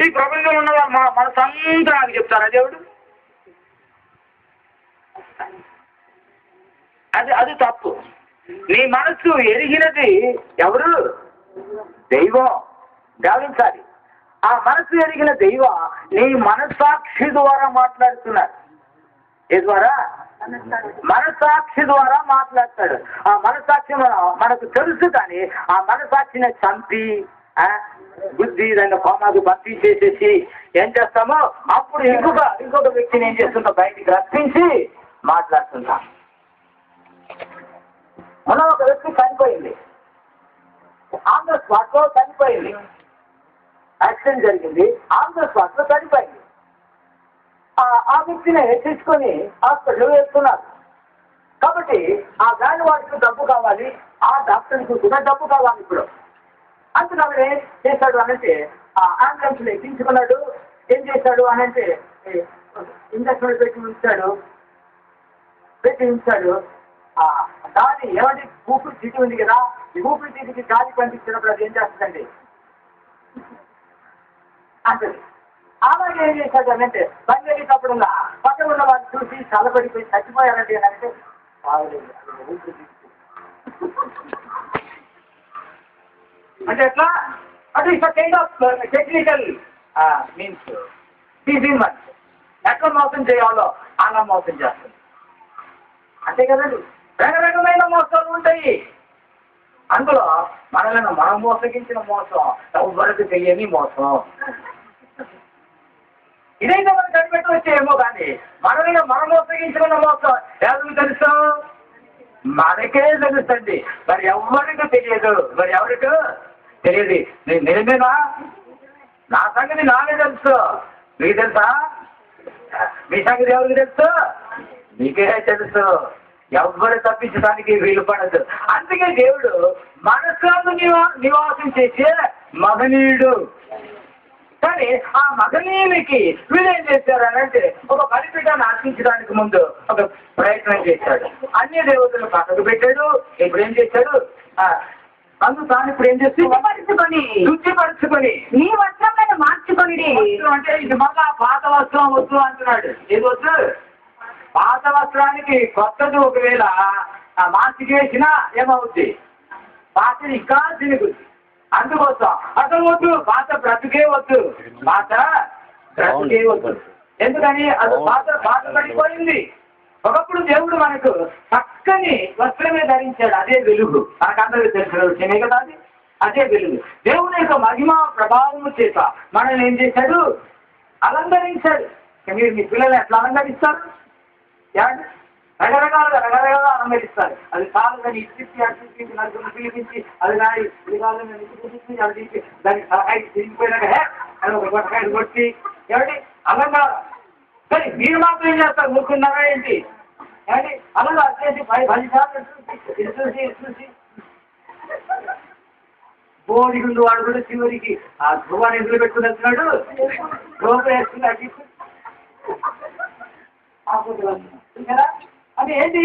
ఈ ప్రపంచంలో ఉన్న మనసంతా నాకు చెప్తారా దేవుడు? అది తప్పు. నీ మనస్సు ఎరిగినది ఎవరు? దైవం. గమనించాలి, ఆ మనస్సు ఎరిగిన దైవం నీ మనస్సాక్షి ద్వారా మాట్లాడుతున్నాడు. ఏ ద్వారా? మనస్సాక్షి ద్వారా మాట్లాడతాడు. ఆ మనస్సాక్షి మనకు తెలుసు, కానీ ఆ మనస్సాక్షిని చంపి బుద్ధి దాన్ని కోమాకు భర్తీ చేసేసి ఏం చేస్తామో అప్పుడు ఇంకొక వ్యక్తిని ఏం చేస్తుంటా బయటికి రప్పించి మాట్లాడుతుంటాం. మన ఒక వ్యక్తి చనిపోయింది, ఆన్ ద స్పాట్ లో చనిపోయింది, యాక్సిడెంట్ జరిగింది, ఆన్ ద స్పాట్ లో చనిపోయింది. ఆ వ్యక్తిని తీసుకొని హాస్పిటల్ వెళ్తున్నారు. కాబట్టి ఆ దాని వాటికి డబ్బు కావాలి, ఆ డాక్టర్కి కూడా డబ్బు కావాలి. ఇప్పుడు అందులో ఏం చేశాడు అనంటే ఆ అంబులెన్స్ లో ఎక్కించుకున్నాడు. ఏం చేశాడు అనంటే ఇంజక్షన్ పెట్టి ఉంచాడు. దాని ఏమంటే ఊపిరి తిరిగి ఉంది కదా, ఈ ఊపిరి తిరిగి గాలి పంపించినప్పుడు అది ఏం చేస్తుందండి అంటే అలాగే ఏం చేశాడు అనంటే పని వెళ్ళేటప్పుడుగా పక్కన ఉన్న వాళ్ళు చూసి చల్లబడిపోయి చచ్చిపోయారండి అని అంటే బాగలేదు ఊపిరి అంటే ఎట్లా అంటే it's kind of technical means teasing. మరి ఎట్లా మోసం చేయాలో అలా మోసం చేస్తుంది. అంతే కదండి, రకరకమైన మోసాలు ఉంటాయి. అందులో మనల్ని మనం మోసగించిన మోసం ఎవరికి తెలియని మోసం. ఇదైతే మనం కనిపెట్టి వచ్చేమో, కానీ మనల్ని మనం మోసగించుకున్న మోసం ఎవరికి తెలుసు? మనకే తెలుస్తుంది, మరి ఎవరికి తెలియదు. మరి ఎవరికి తెలియదు? నిజమేనా? నా సంగతి నాకే తెలుసు, మీకు తెలుసా? మీ సంగతి ఎవరికి తెలుసు? మీకే తెలుసు. ఎవ్వరు తప్పించడానికి వీలు పడదు. అందుకే దేవుడు మనస్సును నివాసం చేసే మహనీయుడు. కానీ ఆ మహనీయునికి వీళ్ళేం చేశారు అనంటే ఒక బలిపీఠాన్ని అర్పించడానికి ముందు ఒక ప్రయత్నం చేశాడు. అన్ని దేవతలు పక్కకు పెట్టాడు. ఇప్పుడు ఏం చేశాడు? తాను ఇప్పుడు ఏం చేసి శుద్ధిపరచుకొని నీ వస్త్రం మార్చుకొని అంటే ఇది మళ్ళా పాత వస్త్రం వద్దు అంటున్నాడు. ఏది వద్దు? పాత వస్త్రానికి కొత్తది ఒకవేళ మార్చికి వేసినా ఏమవుద్ది? పాతది ఇంకా తిరుగుద్ది. అందుకోసం అసలు వద్దు, పాత బ్రతుకే వద్దు, పాత బ్రతుకే వద్దు. ఎందుకని అది పాత పడిపోయింది. ఒకప్పుడు దేవుడు మనకు చక్కని వస్త్రమే ధరించాడు, అదే వెలుగు. మనకందరికీ తెలిసిన విషయమే కదా అది. అదే వెలుగు. దేవుని యొక్క మహిమ ప్రభావం చేత మనల్ని ఏం చేశాడు? అలంకరించాడు. మీరు మీ పిల్లల్ని ఎట్లా అలంకరిస్తారు? రకరకాలుగా అలంకరిస్తారు. అది కాళ్ళని ఇచ్చి అడిచి నలుగురిని పిలిపించి అది రాయి విధాలను చూపించి అది తీసి దానికి సహాయి తిరిగిపోయినాక అని ఒక గొట్టకాయలు కొట్టి ఏమిటి అలంకారం. కానీ మీరు మాత్రం ఏం చేస్తారు? ముక్కున్నారా ఏంటి? ఏమండి అలాగా వచ్చేసి 10 సార్లు చూసి బోడిగుండు వాడు కూడా చివరికి ఆ ధ్రువాన్ని ఎదురు పెట్టుకుని వెళ్తున్నాడు. ధ్రువం వేసుకుని అడ్డి అది ఏంటి?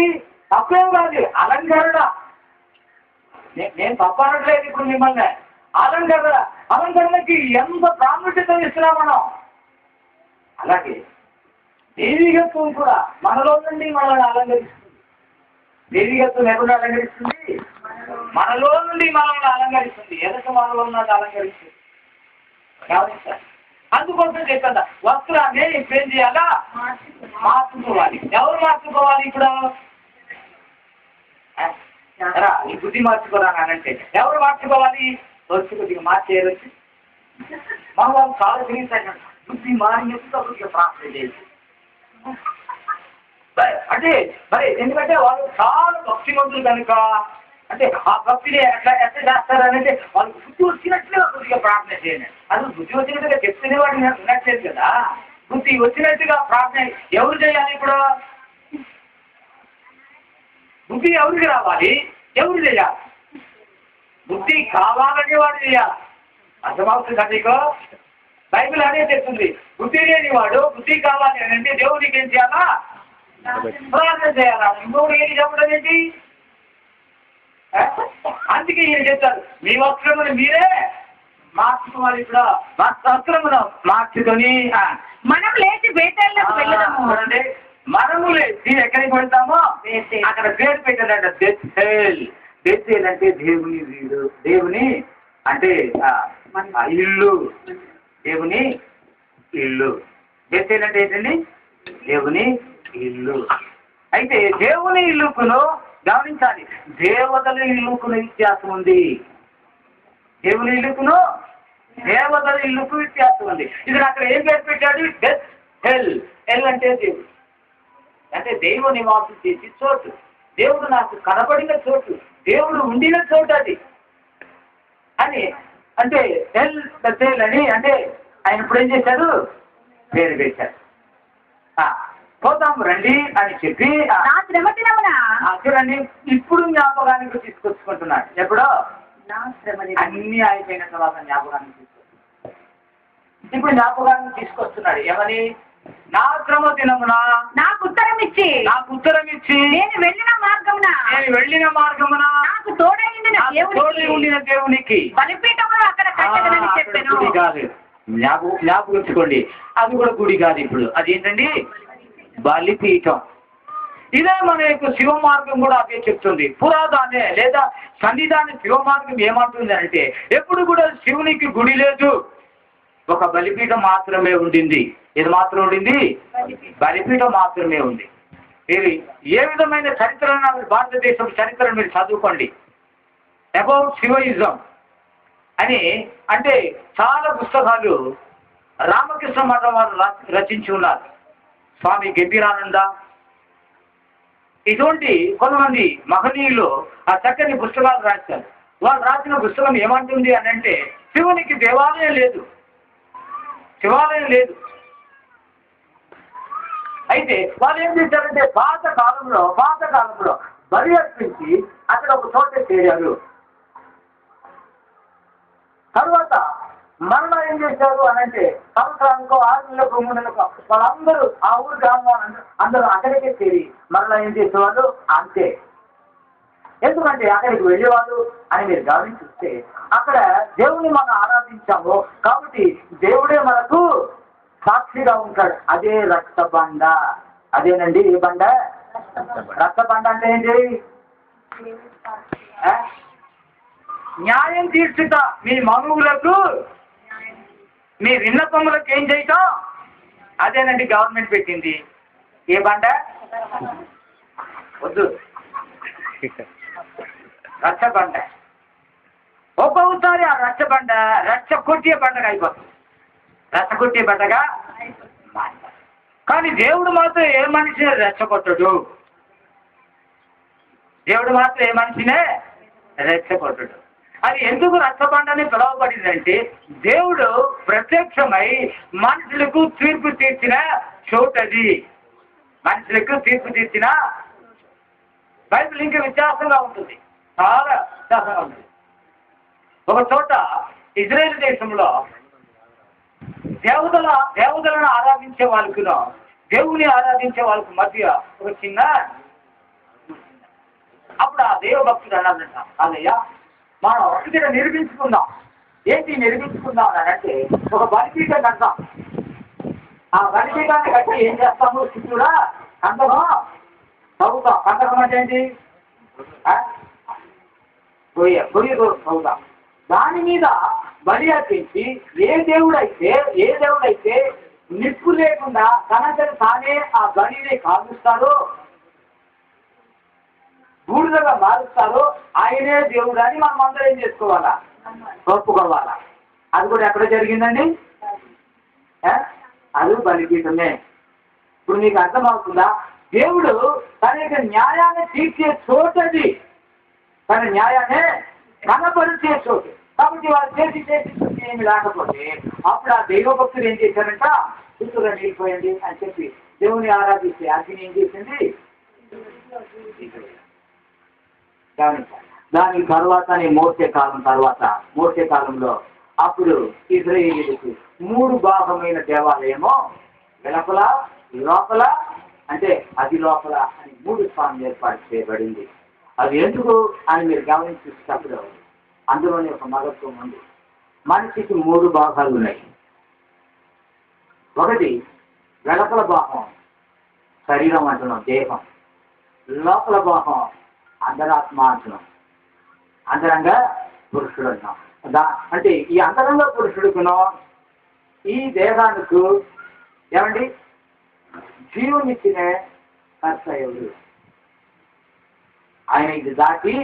తప్పేం కాదు, అలంకరణ. నేను తప్పనట్లేదు ఇప్పుడు మిమ్మల్ని. అలంకరణకి ఎంత ప్రాముఖ్యత ఇస్తున్నాం మనం. అలాగే దైవికత్వం కూడా మనలో నుండి మనల్ని అలంకరిస్తుంది. దైవికత్వం ఎప్పుడు అలంకరిస్తుంది? మనలో నుండి మనల్ని అలంకరిస్తుంది. ఎదుట మనలో ఉన్నది అలంకరిస్తుంది. గమనించాలి. అందుకోసం చెప్పండి, వస్త్రాన్ని ఏం చేయాలా? మార్చుకోవాలి. ఎవరు మార్చుకోవాలి? ఇప్పుడు ఈ బుద్ధి మార్చుకోరా అనంటే ఎవరు మార్చుకోవాలి? వచ్చి కొద్దిగా మార్చేయచ్చు. మన వాళ్ళు కాలు తిరిగిస్తాడు, బుద్ధి మారినప్పుడు ప్రార్థన చేసి అంటే మరి ఎందుకంటే వాళ్ళు చాలా భక్తిమంతులు కనుక అంటే ఆ భక్తిని ఎట్లా చేస్తారనంటే వాళ్ళు బుద్ధి వచ్చినట్లుగా కొద్దిగా ప్రార్థన చేయండి. అది బుద్ధి వచ్చినట్టుగా చెప్తేనే వాడు వినట్లేదు కదా. బుద్ధి వచ్చినట్టుగా ప్రార్థన ఎవరు చేయాలి? ఇప్పుడు బుద్ధి ఎవరికి రావాలి? ఎవరు చేయాలి? బుద్ధి కావాలని వాడు చేయాలి. అర్థమవుతుందా నీకు? బైబిల్ అనే చెప్తుంది, బుద్ధి లేని వాడు బుద్ధి కావాలి అని అంటే దేవుడికి ఏం చేయాలా? ప్రార్థన చేయాలా. ఇంకొకటి ఏంటి చెప్పడం ఏంటి? అందుకే ఈయన చెప్తారు, మీ వస్త్రములు మీరే మార్చుకోవాలి. ఇప్పుడు వస్త్రమును మార్చుకొని మనం లేచి బేతేళ్ళకు వెళ్ళదాము. మనము లేచి ఎక్కడికి వెళ్తామో అక్కడ పేరు పెట్టాడంట బెత్యేల్. బెత్యేల్ అంటే దేవుని వీడు, దేవుని అంటే ఇల్లు, దేవుని ఇల్లు. బెత్యేల్ అంటే ఏంటండి? దేవుని ఇల్లు. అయితే దేవుని ఇల్లుకును గమనించాలి, దేవతల ఇల్లుకును వ్యత్యాసం ఉంది. దేవుని ఇల్లుకును దేవతల ఇల్లుకు వ్యత్యాసం ఉంది. ఇది అక్కడ ఏం పేరు పెట్టాడు? డెత్ హెల్. హెల్ అంటే దేవుడు, అంటే దేవుడు నివాసం చేసి చోటు, దేవుడు నాకు కనబడిన చోటు, దేవుడు ఉండిన చోటు అది అని. అంటే హెల్ బెతేల్ అని అంటే ఆయన ఇప్పుడు ఏం చేశాడు? పేరు పెట్టాడు. పోతాం రండి అని చెప్పి చూడండి, ఇప్పుడు జ్ఞాపకానికి తీసుకొచ్చుకుంటున్నాడు. ఎప్పుడో అన్ని అయిపోయిన తర్వాత జ్ఞాపకానికి తీసుకొస్తున్నాడు. ఇప్పుడు జ్ఞాపకానికి తీసుకొస్తున్నాడు. ఏమని? నా శ్రమ దినమున నాకు ఉత్తరం ఇచ్చి నేను వెళ్ళిన మార్గమున నాకు తోడై ఉండిన దేవునికి బలిపీఠమును అక్కడ కట్టగలని చెప్పాను. గుడి కాదు, జ్ఞాపకం, అది కూడా గుడి కాదు. ఇప్పుడు అదేంటండి? బలిపీఠం. ఇదే మన యొక్క శివ మార్గం కూడా అదే చెప్తుంది. పురాదానే లేదా సన్నిధాన శివ మార్గం ఏమంటుంది అంటే, ఎప్పుడు కూడా శివునికి గుడి లేదు, ఒక బలిపీఠం మాత్రమే ఉండింది. ఇది మాత్రం ఉండింది, బలిపీఠం మాత్రమే ఉంది. ఇది ఏ విధమైన చరిత్రను భారతదేశం చరిత్రను మీరు చదువుకోండి. అబౌట్ శివయిజం అని అంటే చాలా పుస్తకాలు రామకృష్ణ మఠం వారు రచించి ఉన్నారు. స్వామి గంభీరానంద, ఇటువంటి కొంతమంది మహనీయులు ఆ చక్కని పుస్తకాలు రాశారు. వాళ్ళు రాసిన పుస్తకం ఏమంటుంది అని అంటే, శివునికి దేవాలయం లేదు, శివాలయం లేదు. అయితే వాళ్ళు ఏం చేశారంటే పాత కాలంలో బలి అర్పించి అక్కడ ఒక చోట చేరారు. తర్వాత మరలా ఏం చేశారు అని అంటే, సంవత్సరానికో 6 నెలలకు 3 నెలలకు వాళ్ళందరూ ఆ ఊరు గ్రామం అందరూ అక్కడికే చేరి మరలా ఏం చేసేవాళ్ళు అంతే. ఎందుకంటే అక్కడికి వెళ్ళేవాళ్ళు అని మీరు గమనించిస్తే, అక్కడ దేవుని మనం ఆరాధించాము కాబట్టి దేవుడే మనకు సాక్షిగా ఉంటాడు. అదే రక్తబండ. అదేనండి ఏ బండ? రక్తబండ అంటే ఏంటి? న్యాయం తీర్చుట, మీ మనువులకు మీ విన్నపములకు ఏం చేయటం, అదేనండి గవర్నమెంట్ పెట్టింది. ఏ బండ? వద్దు, రచ్చబండ. ఒక్కొక్కసారి ఆ రచ్చబండ రచ్చకొట్టే బండగా అయిపోతుంది, రచ్చకొట్టే బండగా. కానీ దేవుడు మాత్రం ఏ మనిషిని రెచ్చగొట్టడు. దేవుడు మాత్రం ఏ మనిషినే రెచ్చగొట్టడు. అది ఎందుకు రచ్చబండని పిలువబడిందంటే, దేవుడు ప్రత్యక్షమై మనుషులకు తీర్పు తీర్చిన చోటు అది. మనుషులకు తీర్పు తీర్చిన బైబిల్ ఇంకా వ్యత్యాసంగా ఉంటుంది, చాలా వ్యత్యాసంగా ఉంటుంది. ఒక చోట ఇజ్రాయేల్ దేశంలో దేవతలను ఆరాధించే వాళ్ళకు దేవుని ఆరాధించే వాళ్ళకు మధ్య ఒక చిన్న, అప్పుడు ఆ దేవభక్తుడు అన్నాడంట, అదయ్యా మనం ఇక్కడ నిర్మించుకుందాం. ఏంటి నిర్మించుకుందాం అని అంటే, ఒక బలిపీఠం కడతాం. ఆ బలిపీఠాన్ని కట్టి ఏం చేస్తాము? చుట్టూరా కందకం చదువుతాం. కందకం అంటే ఏంటి? గొయ్య చదువుతాం. దాని మీద బలి అర్పించి ఏ దేవుడైతే నిప్పు లేకుండా తనంతటి తానే ఆ బలిని కాలుస్తారో, బూడిదగా మారుస్తారో ఆయనే దేవుడు అని మనం అందరం ఏం చేసుకోవాలా? ఒప్పుకోవాలా. అది కూడా ఎక్కడ జరిగిందండి? అది బలిపీఠమే. ఇప్పుడు నీకు అర్థమవుతుందా? దేవుడు తన యొక్క న్యాయాన్ని తీర్చే చోటది, తన న్యాయాన్ని కనపరిచే చోటు. కాబట్టి వాళ్ళు చేసి ఏమి రాకపోతే అప్పుడు ఆ దైవభక్తులు ఏం చేశారంట? చుట్టూగా నిలిపోయండి అని చెప్పి దేవుని ఆరాధిస్తే అగ్ని ఏం చేసింది? దాని తర్వాత మోసే కాలంలో అప్పుడు ఇశ్రాయేలీయులకు 3 భాగమైన దేవాలయమో వెలుపల లోపల అంటే అది లోపల అని 3 స్థానం ఏర్పాటు చేయబడింది. అది ఎందుకు అని మీరు గమనించేటప్పుడు అందులోనే ఒక మగత్వం ఉంది. మనిషికి 3 భాగాలు ఉన్నాయి. ఒకటి వెలుపల భాగం, శరీరం అంటున్నాం, దేహం. లోపల భాగం అంతరాత్మ అంటున్నాం, అంతరంగ పురుషుడు అంటున్నాం. అంటే ఈ అంతరంగ పురుషుడుకును ఈ దేహానికి ఏమండి జీవం ఇచ్చిన కర్త ఎవరు? ఆయన ఇది దాటి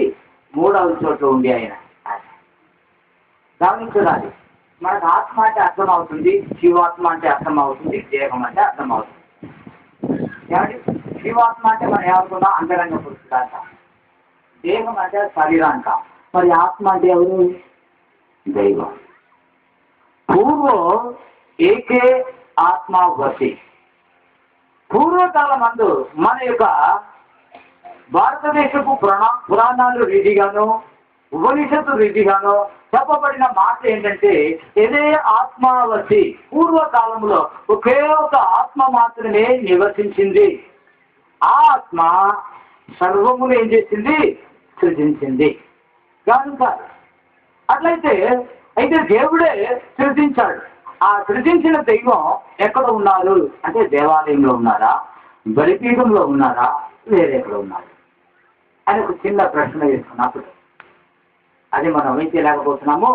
3వ చోట్ల ఉంది. ఆయన గమనించాలి. మనకు ఆత్మ అంటే అర్థం అవుతుంది, జీవాత్మ అంటే అర్థం అవుతుంది, దేహం అంటే అర్థం అవుతుంది. ఏమండి జీవాత్మ అంటే మనం ఏమనుకున్నాం? అంతరంగ పురుషుడు అంట. దేహం అంటే శరీరాంట. మరి ఆత్మ అంటే ఎవరు? దైవం. పూర్వం ఏకే ఆత్మవశి. పూర్వకాలం అందు మన యొక్క భారతదేశపు పురాణాలు రీతిగాను ఉపనిషత్తు రీతిగాను చెప్పబడిన మాట ఏంటంటే ఇదే ఆత్మవశి. పూర్వకాలంలో ఒకే ఒక ఆత్మ మాత్రమే నివసించింది. ఆ ఆత్మ సర్వమును ఏం చేసింది? సృజించింది. కనుక అట్లయితే దేవుడే సృజించాడు. ఆ సృజించిన దైవం ఎక్కడ ఉన్నారు అంటే దేవాలయంలో ఉన్నారా, బలిపీఠంలో ఉన్నారా, వేరెక్కడ ఉన్నారు అని ఒక చిన్న ప్రశ్న వేసుకున్నప్పుడు అది మనం ఏం చేయలేకపోతున్నాము.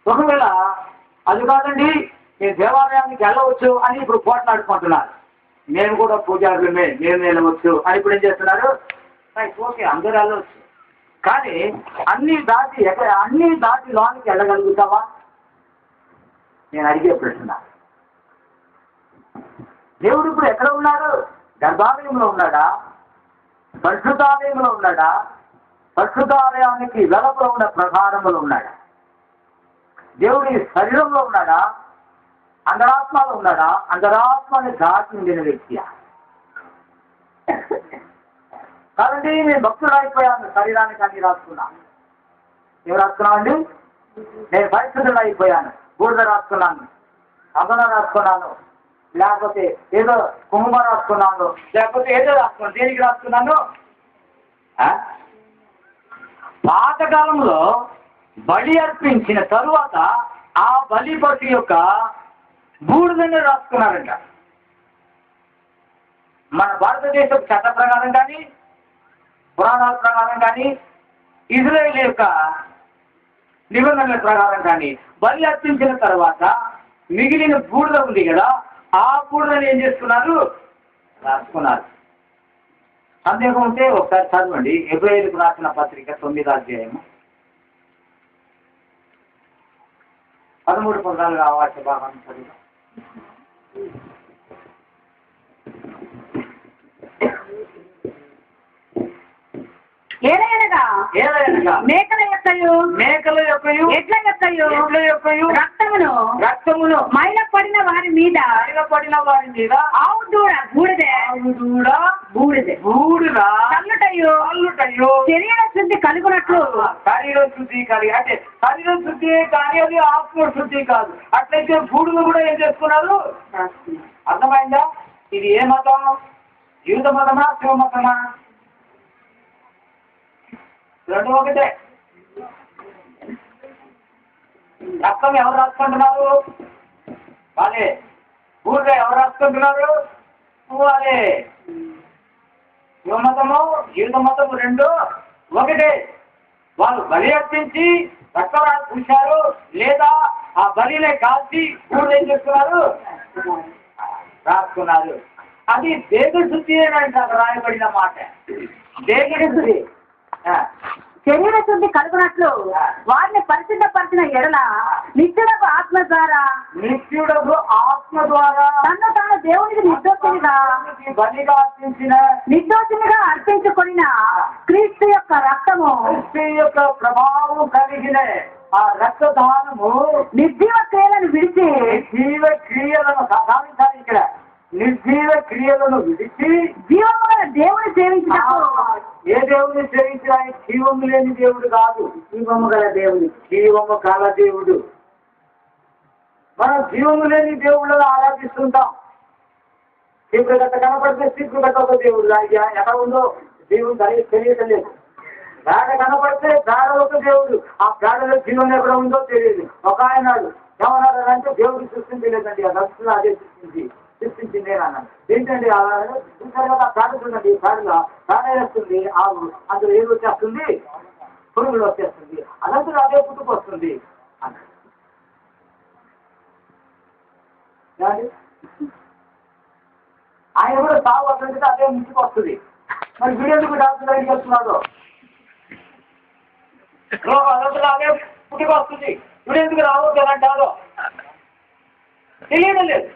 ఒకవేళ అది కాదండి నేను దేవాలయానికి వెళ్ళవచ్చు అని ఇప్పుడు పోట్లాడుకుంటున్నారు. నేను కూడా పూజారులమే, నేను వెళ్ళవచ్చు అని ఇప్పుడు ఏం చేస్తున్నారు? ఓకే అందరూ వెళ్ళవచ్చు, కానీ అన్ని దాటి లోనికి వెళ్ళగలుగుతావా? నేను అడిగే ప్రశ్న. దేవుడు ఇప్పుడు ఎక్కడ ఉన్నాడు? గర్భాలయంలో ఉన్నాడా? పరిశుద్ధాలయంలో ఉన్నాడా? పరిశుద్ధాలయానికి వెలుపల ఉన్న ప్రధానంలో ఉన్నాడా? దేవుడి శరీరంలో ఉన్నాడా? అంతరాత్మలో ఉన్నాడా? అంతరాత్మని దాటి ఉండిన వ్యక్తి. కాబట్టి నేను భక్తుడు అయిపోయాను, శరీరానికి అన్ని రాసుకున్నాను. ఏం రాసుకున్నామండి? నేను పరిశుద్ధుడు అయిపోయాను, బూడిద రాసుకున్నాను, అదన రాసుకున్నాను, లేకపోతే ఏదో కుంభ రాసుకున్నాను, లేకపోతే ఏదో రాసుకున్నాను. దేనికి రాసుకున్నాను? పాతకాలంలో బలి అర్పించిన తరువాత ఆ బలి పశు యొక్క బూడిదని రాసుకున్నారంట. మన భారతదేశం చట్ట ప్రకారం కానీ పురాణాల ప్రకారం కానీ ఇజ్రాయేల్ యొక్క నిబంధనల ప్రకారం కానీ బలి అర్పించిన తర్వాత మిగిలిన బూడిద ఉంది కదా, ఆ బూడిదని ఏం చేసుకున్నారు? రాసుకున్నారు. సందేహం ఉంటే ఒకసారి చదవండి. హెబ్రేయులకు రాసిన పత్రిక 9వ అధ్యాయము 13-14 వాక్య భాగాన్ని చదువు. ఏలయనగా మేకల యొక్కయు ఎడ్ల యొక్కయు రక్తమును మైల పడిన వారి మీద ఆవు దూడ బూడిద చల్లుటయు శరీర శుద్ధి కలుగునట్లు. శరీర శుద్ధి కలిగి అంటే శరీర శుద్ధి కానీ అది ఆత్మ శుద్ధి కాదు. అట్లయితే బూడిద కూడా ఏం చేసుకున్నారు? అర్థమైందా? ఇది ఏ మతం? యూద మతమా, శివ మతమా? రెండు ఒకటే. రక్తం ఎవరు రాసుకుంటున్నారు? వాళ్ళే. బూడిద ఎవరు రాసుకుంటున్నారు? వాళ్ళే. శివమతము యూద మతము రెండు ఒకటే. వాళ్ళు బలి అర్పించి రక్తం పూశారు, లేదా ఆ బలినే కాల్చి బూడిద ఏం చేస్తున్నారు? రాసుకున్నారు. అది దేహ శుద్ధి అని రాయబడిన మాట. దేహ శుద్ధి శరీర శుద్ధి కలుగునట్లు వారిని పరిశుద్ధపరిచిన ఎడల నిత్యుడకు ఆత్మ ద్వారా తను తాను దేవునికి నిర్దోషినిగా అర్పించుకొనిన క్రీస్తు యొక్క రక్తము, క్రీస్తు యొక్క ప్రభావం కలిగిన ఆ రక్తదానము నిర్జీవ క్రియలను విడిచి నిర్జీవ క్రియలను విడిచి జీవము గల దేవుని సేవించినప్పుడు. ఏ దేవుని సేవించిన? జీవము లేని దేవుడు కాదు, జీవము గల దేవుడు. జీవము గల దేవుడు. మనం జీవము లేని దేవుళ్ళను ఆరాధిస్తుంటాం. శీఘ్రగత కనపడితే శీఘ్రగత ఒక దేవుడు. ఎక్కడ ఉందో దేవుడు తెలియటలేదు. పేడ కనపడితే పేడ ఒక దేవుడు, ఆ పేడలో జీవనం ఎక్కడ ఉందో తెలియదు. ఒక ఆయనాడు ఏమన్నాడు అంటే దేవుడు సృష్టించలేదండి, ఆ దర్శనం అదే సృష్టించింది అన్నాడు. ఏంటండి చూసారు కదా, పేడ చూడండి, పేడలో పేడ వేస్తుంది ఆవు, అందులో ఏది వచ్చేస్తుంది, పురుగులు వచ్చేస్తుంది, అదంతా అదే పుట్టుకు వస్తుంది అన్నాడు. ఆయన కూడా సాగు అక్కడ అదే ముందుకు వస్తుంది. మరి వీడెందుకు డాక్టర్ దగ్గరికి వస్తున్నాడు? అదంతా అదే పుట్టుకు వస్తుంది, వీడెందుకు రావద్దు అని అంటారో తెలియడం లేదు.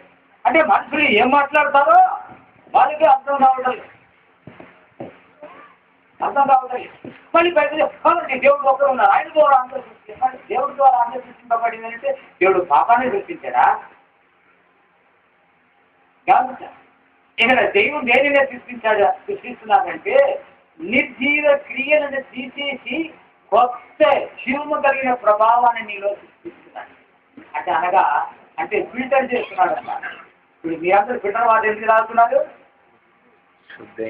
అంటే మనుషులు ఏం మాట్లాడతారో వాళ్ళకి అర్థం కావడం లేదు. మళ్ళీ బయట దేవుడు ఒక్కరు ఉన్నారు, ఆయన ద్వారా అందరూ సృష్టించారు. దేవుడి ద్వారా అందరూ సృష్టింపబడింది అంటే దేవుడు పాపాన్ని సృష్టించాడా? ఇక్కడ దేవుడు దేనినే సృష్టిస్తున్నాడంటే నిర్జీవ క్రియలను తీసేసి కొత్త జీవము కలిగిన ప్రభావాన్ని నీలో సృష్టిస్తున్నాడు. అంటే అనగా అంటే ఫిల్టర్ చేస్తున్నాడు అన్నమాట. ఇప్పుడు మీ అందరూ ఫిల్టర్ వాటర్ ఎందుకు తాగుతున్నారు?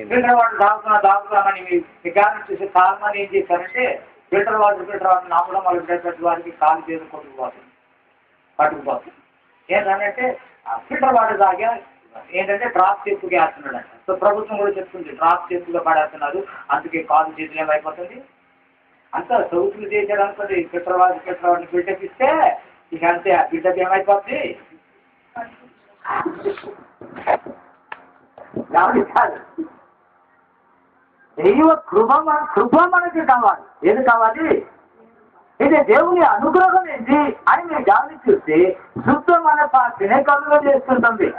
ఫిల్టర్ వాటర్ తాగుతున్నామని మీ గారిని చూసి చాలా మంది ఏం చేశారంటే ఫిల్టర్ వాటర్ నాపడం వాళ్ళు ఉండేటువంటి వారికి కాలు చేసి పట్టుకుపోతుంది. ఏంటంటే ఫిల్టర్ వాటర్ తాగా ఏంటంటే డ్రాప్ చెప్పుగా వేస్తున్నాడు అంట. సో ప్రభుత్వం కూడా చెప్తుంది డ్రాప్ చెప్పుగా పడేస్తున్నారు, అందుకే కాలు చేతులు ఏమైపోతుంది. అంతా సౌతులు చేశాడు అనుకోండి, ఫిల్టర్ బిడ్డకి ఇస్తే ఇక అంతే, ఆ బిడ్డకి ఏమైపోద్ది. దైవ కృప మనకి కావాలి. ఏది కావాలి? ఇది దేవుని అనుగ్రహం ఏంటి అని మీరు గమనించి చూస్తే శుద్ధ మనసాక్షినే కలుగ చేస్తుంటుంది.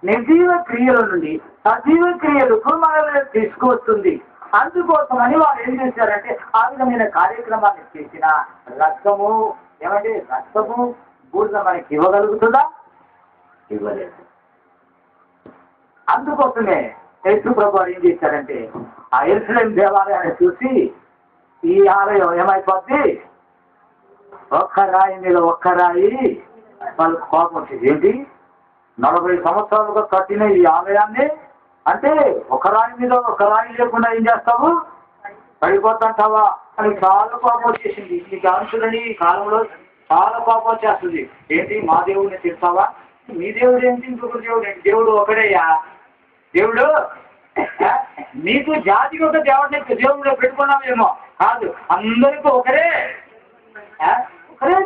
నిర్జీవ క్రియల నుండి సజీవ క్రియలకు మనల్ని తీసుకువస్తుంది. అందుకోసమని వారు ఏం చేశారంటే ఆ విధమైన కార్యక్రమాన్ని చేసిన రక్తము ఏమంటే రక్తము బూడిద మనకి ఇవ్వగలుగుతుందా? ఇవ్వలేదు. అందుకోసమే యేసు ప్రభు ఏం చేశారంటే ఆ యెరూషలేము దేవాలయాన్ని చూసి ఈ ఆలయం ఏమైపోద్ది, ఒక్క రాయి మీద ఒక్క రాయి, వాళ్ళకి కోపం వచ్చింది. ఏంటి 40 సంవత్సరాలుగా కట్టిన ఈ ఆలయాన్ని అంటే ఒక రాయి మీద ఒక రాయి లేకుండా ఏం చేస్తావు, పడిపోతుంటావా అని చాలా కోపం వచ్చేసింది. ఈ కాంతులని ఈ కాలంలో చాలా కోపం వచ్చేస్తుంది. ఏంటి మా దేవుడిని తిడతావా? మీ దేవుడు ఏంటి, ఇంకొకరు దేవుడు ఏంటి? దేవుడు ఒకడేయా. దేవుడు నీకు జాతికి ఒక దేవుడు పెట్టుకున్నావేమో, కాదు, అందరికీ ఒకరే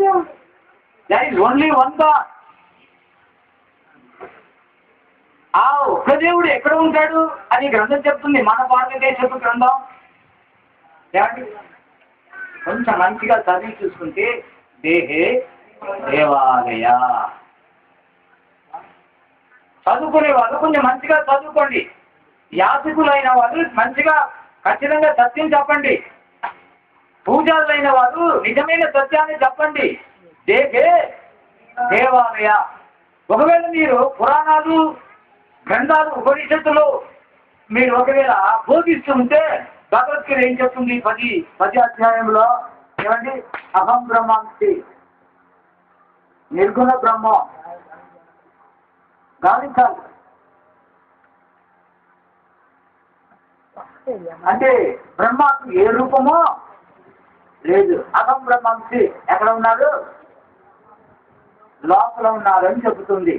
దేవుడు. That is only one God. ఆ ఒక్క దేవుడు ఎక్కడ ఉంటాడు అని గ్రంథం చెప్తుంది, మన భారతదేశపు గ్రంథం. కొంచెం మంచిగా చదివి చూసుకుంటే దేహే దేవాలయ. చదువుకునే వాళ్ళు కొంచెం మంచిగా చదువుకోండి. యాజకులైన వాళ్ళు మంచిగా ఖచ్చితంగా సత్యం చెప్పండి. పూజారులైన వారు నిజమైన సత్యాన్ని చెప్పండి. దేహే దేవాలయ. ఒకవేళ మీరు పురాణాలు గ్రంథాలు ఉపనిషత్తులు మీరు ఒకవేళ బోధిస్తుంటే భగవద్గీత ఏం చెప్తుంది? 10 అధ్యాయంలో ఏమండి, అహం బ్రహ్మాంతి, నిర్గుణ బ్రహ్మం గమనించాలి. అంటే బ్రహ్మకు ఏ రూపమో లేదు. అహం బ్రహ్మాంతి ఎక్కడ ఉన్నారు? లోపల ఉన్నారు అని చెబుతుంది.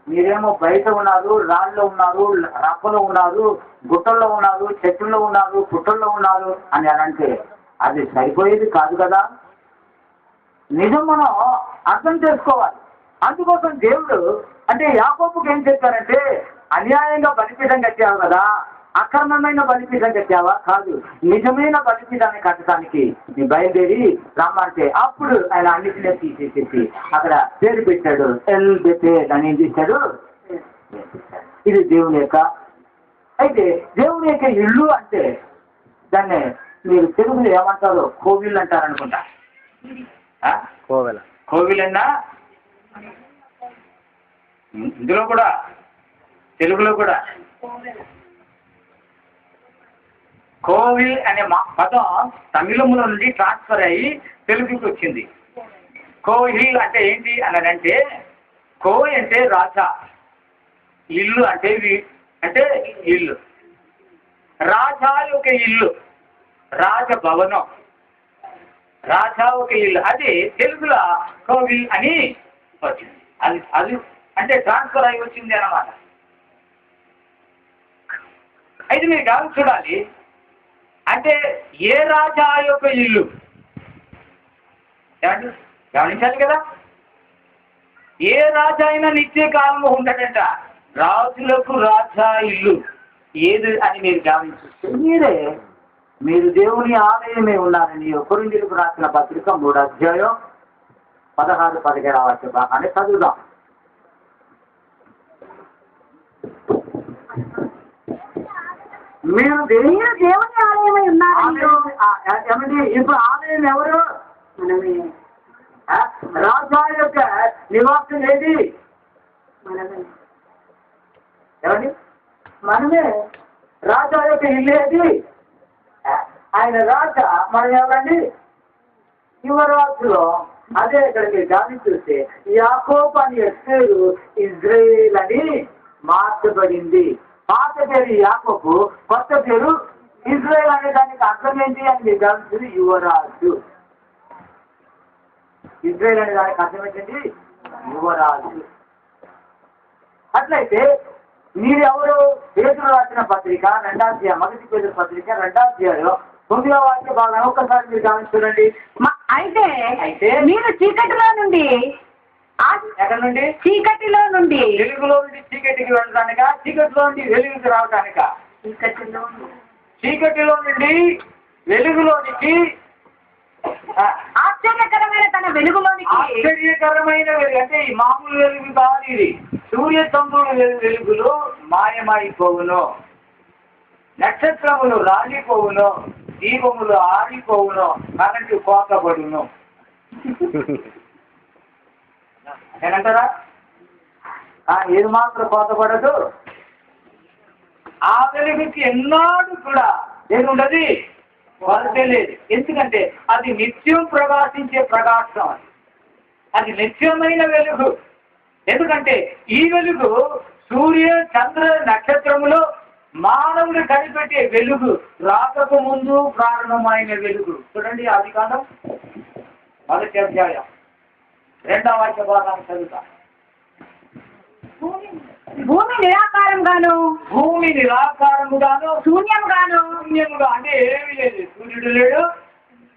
మీరేమో బయట ఉన్నారు, రాళ్ళలో ఉన్నారు, రప్పలో ఉన్నారు, గుట్టల్లో ఉన్నారు, చెట్టుల్లో ఉన్నారు, పుట్టల్లో ఉన్నారు అని అంటే అది సరిపోయేది కాదు కదా. నిజం మనం అర్థం చేసుకోవాలి. అందుకోసం దేవుడు అంటే యాకోబుకి ఏం చెప్పారంటే అన్యాయంగా బలిపీఠం కట్టావు కదా, అక్రమమైన బలిపీఠం కట్టావా? కాదు, నిజమైన బలిపీఠాన్ని కట్టడానికి నీ బయలుదేరి రమ్మంటే అప్పుడు ఆయన అన్నిటినీ తీసేసేసి అక్కడ పేరు పెట్టాడు, ఎల్ బెతేల్ అని ఏం చేశాడు. ఇది దేవుని యొక్క. అయితే దేవుని యొక్క ఇల్లు అంటే దాన్ని మీరు తెలుగులో ఏమంటారు? కోవిల్ అంటారు అనుకుంటా. కోవిలన్నా ఇందులో కూడా తెలుగులో కూడా కోవిల్ అనే పదం తమిళముల నుండి ట్రాన్స్ఫర్ అయ్యి తెలుగుకి వచ్చింది. కోహిల్ అంటే ఏంటి అనంటే కో అంటే రాజా, ఇల్లు అంటే అంటే ఇల్లు, రాజా యొక్క ఇల్లు. రాజభవనం, రాజా ఒక ఇల్లు. అది తెలుగులో కోవిల్ అని వచ్చింది. అది అది అంటే ట్రాన్స్ఫర్ అయి వచ్చింది అన్నమాట. అయితే మీరు చూడాలి, అంటే ఏ రాజా యొక్క ఇల్లు ఏమండి గమనించాలి కదా. ఏ రాజా అయినా నిత్య కాలంలో ఉండటంట. రాజులకు రాజా ఇల్లు ఏది అని మీరు గమనించు. మీరు దేవుని ఆలయమే ఉన్నారని కొరింథీయులకు రాసిన పత్రిక 3వ అధ్యాయం 16-17 వాక్య భాగాన్ని చదువుదాం. మీరు దేవుని ఆలయమై ఉన్నారని ఏమండి ఇప్పుడు ఆలయం ఎవరు? మనమే. రాజా యొక్క నివాసం ఏది? ఏమండి మనమే. రాజా యొక్క ఇల్లు ఏది? ఆయన రాజా మనం ఎవరండి? యువరాజులో. అదే ఇక్కడికి గాని చూస్తే యాకోబు అని పేరు ఇజ్రాయేల్ అని మార్చబడింది. పాత పేరు యాకోబు, కొత్త పేరు ఇజ్రాయేల్ అనే దానికి అర్థం ఏంటి అని మీరు గమనించింది? యువరాజు. ఇజ్రాయేల్ అనే దానికి అర్థం ఏంటండి? యువరాజు. అట్లయితే మీరెవరు? పేతురు రాసిన పత్రిక 2వ అధ్యాయం, మొదటి పేతురు పత్రిక 2వ అధ్యాయం 9వ వాక్య భాగం ఒక్కసారి మీరు గమనించండి. అయితే మీరు చీకటిలో నుండి ఎక్కడ నుండి? చీకటిలో నుండి వెలుగులో నుండి చీకటికి వెళ్ళడానిక, చీకటిలో నుండి వెలుగుకి రావడానిక? చీకటిలో నుండి వెలుగులోనికి, ఆశ్చర్యకరమైన తన వెలుగులోనికి. ఆశ్చర్యకరమైన వెలుగు అంటే ఈ మామూలు వెలుగు కాదు. ఇది సూర్య చంద్రుడు వెలుగులు మాయమైపోవును, నక్షత్రములు రాలిపోవును, దీపములు ఆరిపోవును, కరెంటు కోతబడును. ఏనంటారా? ఏది మాత్రం కోతపడదు. ఆ వెలుగుకి ఎన్నాడు కూడా ఏముండదు, కొరతే లేదు. ఎందుకంటే అది నిత్యం ప్రకాశించే ప్రకాశం. అది నిత్యమైన వెలుగు. ఎందుకంటే ఈ వెలుగు సూర్య చంద్ర నక్షత్రములో మానవుడు కనిపెట్టే వెలుగు రాకకు ముందు ప్రారంభమైన వెలుగు. చూడండి ఆదికాండం 1వ అధ్యాయం 2వ వాక్య భాగాన్ని చదువుతా. భూమి నిరాకారంగాను, భూమి నిరాకారముగాను, శూన్యముగా అంటే ఏమీ లేదు. సూర్యుడు లేడు,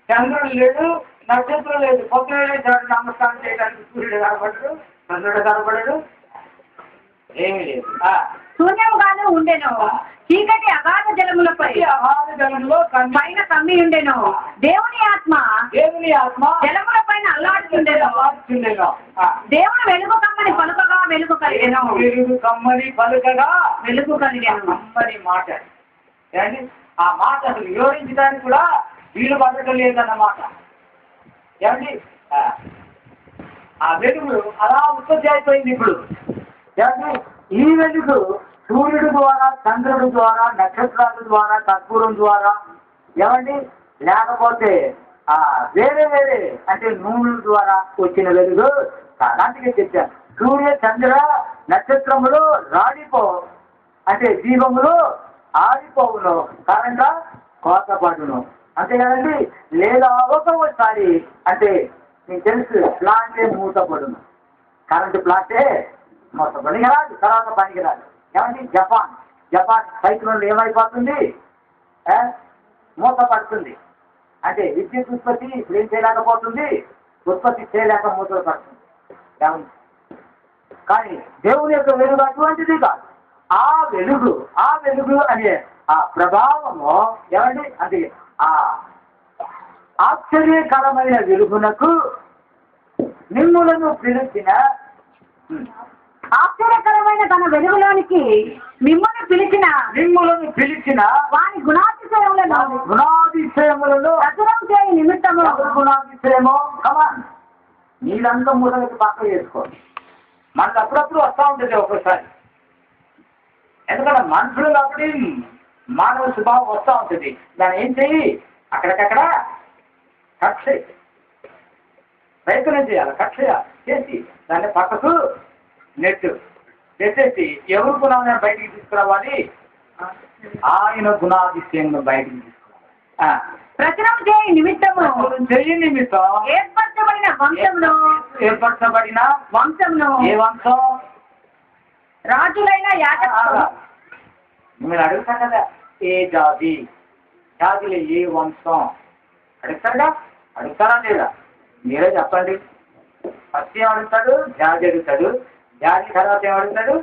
చంద్రుడు లేడు, నక్షత్రం లేదు. పొద్దునే నమస్కారం చేయడానికి సూర్యుడు కనపడడు, చంద్రుడు కనపడడు, ఏమీ లేదు. శూన్యముగాను ఉండెను. చీకటి అగాధ జలములపై పైన కమ్మి ఉండెను. దేవుని ఆత్మ జలముల పైన అల్లాడుతుండెను. దేవుడు వెలుగు కమ్మని పలుకగా వెలుగు కలిగెను. వెలుగు కమ్మని పలుకగా వెలుగు కలిగెను. కమ్మని మాట. ఏమండి ఆ మాట అసలు వివరించడానికి కూడా వీలు పడటం లేదన్నమాట. ఏమండి ఆ వెలుగు అలా ఉత్పత్తి అయిపోయింది. ఇప్పుడు ఏమండి ఈ వెలుగు సూర్యుడు ద్వారా, చంద్రుడు ద్వారా, నక్షత్రాల ద్వారా, కర్పూరం ద్వారా, ఏమండి లేకపోతే వేరే వేరే అంటే నూనెల ద్వారా వచ్చిన వెలుగు. అలాంటిగా చెప్పాను. సూర్య చంద్ర నక్షత్రములు రాడిపో అంటే దీపములు ఆడిపోవును, కరెంట్ కోతపడును. అంతే కదండి. లేదా ఒక్కొక్కసారి అంటే మీకు తెలుసు ప్లాంటే మూతపడును. కరెంటు ప్లాంటే మూతపడి రాదు, తర్వాత పనికి రాదు. ఏమండి జపాన్ సైక్లోన్లు ఏమైపోతుంది? మూతపడుతుంది. అంటే విద్యుత్ ఉత్పత్తి ఏం చేయలేకపోతుంది, ఉత్పత్తి చేయలేక మూతలు పడుతుంది. ఏమండి కానీ దేవుని యొక్క వెలుగు అటువంటిది కాదు. ఆ వెలుగు అనే ఆ ప్రభావము ఏమండి అంటే ఆ ఆశ్చర్యకరమైన వెలుగునకు మిమ్ములను పిలిచిన ఆశ్చర్యకరమైన తన వెలుగులోనికి మిమ్మల్ని పిలిచిన వారి గుణాతిశయములను ప్రచురం చేయ నిమిత్తము. గుణాతిశయమో కమాన్ నీళ్ళంతా మూలకి పక్కన చేసుకోండి. మనకు అప్పుడప్పుడు వస్తూ ఉంటుంది ఒక్కోసారి. ఎందుకంటే మనుషులు కాబట్టి మానవ స్వభావం వస్తూ ఉంటుంది. దాన్ని ఏం చెయ్యి, అక్కడికక్కడ కట్ చేయి, ప్రయత్నం చేయాలి, కట్ చేయాలి. చేసి దాన్ని పక్కకు నెట్టేసి ఎవరు గుణాలను బయటికి తీసుకురావాలి? ఆయన గుణాతిశయంలో బయటికి తీసుకురావాలి. ప్రచురం చేయి నిమిత్తము చెయ్యి నిమిత్తం ఏర్పరచబడిన వంశమును ఏర్పరచబడిన వంశమును ఏ వంశం? రాజులైన యాజకులు మీరు అడుగుతారు కదా, ఏ జాతి, జాతిలో ఏ వంశం అడుగుతారుగా? అడుగుతారా లేదా? మీరే చెప్పండి. ఫస్ట్ ఏం అడుగుతాడు? జాతి అడుగుతాడు. జాతి తర్వాత ఏం అడుగుతాడు?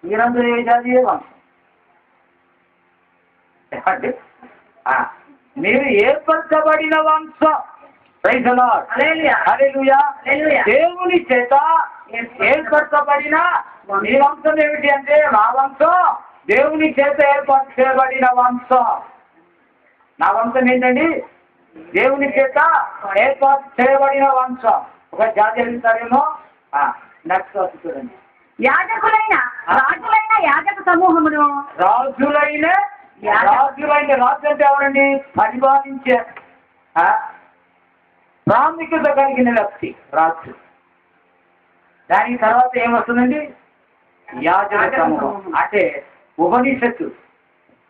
మీరందరూ ఏ జాతి, ఏ వంశం చెప్పండి. మీరు ఏర్పరచబడిన వంశం. Praise the Lord. Hallelujah. Hallelujah. Hallelujah. దేవుని చేత ఏర్పరచబడిన మీ వంశం ఏమిటి అంటే, మా వంశం దేవుని చేత ఏర్పాటు చేయబడిన వంశం. నా వంశం ఏంటండి? దేవుని చేత ఏర్పాటు చేయబడిన వంశం. ఒక జాతి అడుగుతారేమో. నెక్స్ట్ వచ్చి చూడండి. యాజకులైన రాజులైన యాజక సమూహమును రాజులైన రాజు అంటే ఎవరండి? పరిపాలించే ప్రాముఖ్యత కలిగిన వ్యక్తి రాజు. దాని తర్వాత ఏమొస్తుందండి? యాజక సమూహం అంటే ఉపనిషత్తు,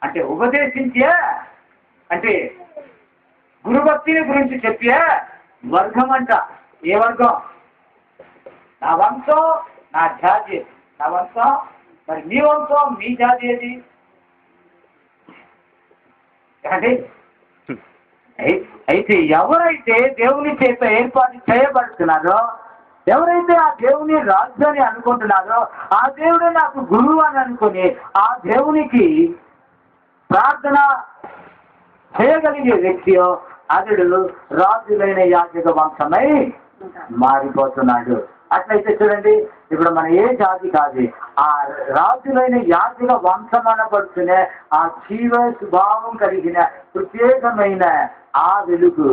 అంటే ఉపదేశించే, అంటే గురుభక్తిని గురించి చెప్పే వర్గం అంట. ఏ వర్గం? నా వంశం, నా జాతి. నా వంశం, మరి మీ వంశం, మీ జాతి ఏది? అయితే ఎవరైతే దేవుని చేత ఏర్పాటు చేయబడుతున్నారో, ఎవరైతే ఆ దేవుని రాజు అని అనుకుంటున్నారో, ఆ దేవుడే నాకు గురువు అని అనుకుని ఆ దేవునికి ప్రార్థన చేయగలిగే వ్యక్తియో అతడు రాజులైన యాజక వంశమై మారిపోతున్నాడు. అట్లయితే చూడండి, ఇప్పుడు మన ఏ జాతి కాదు, ఆ రాజులైన యాజక వంశం అనబడుతున్న ఆ జీవ స్వభావం కలిగిన ప్రత్యేకమైన ఆ వెలుగు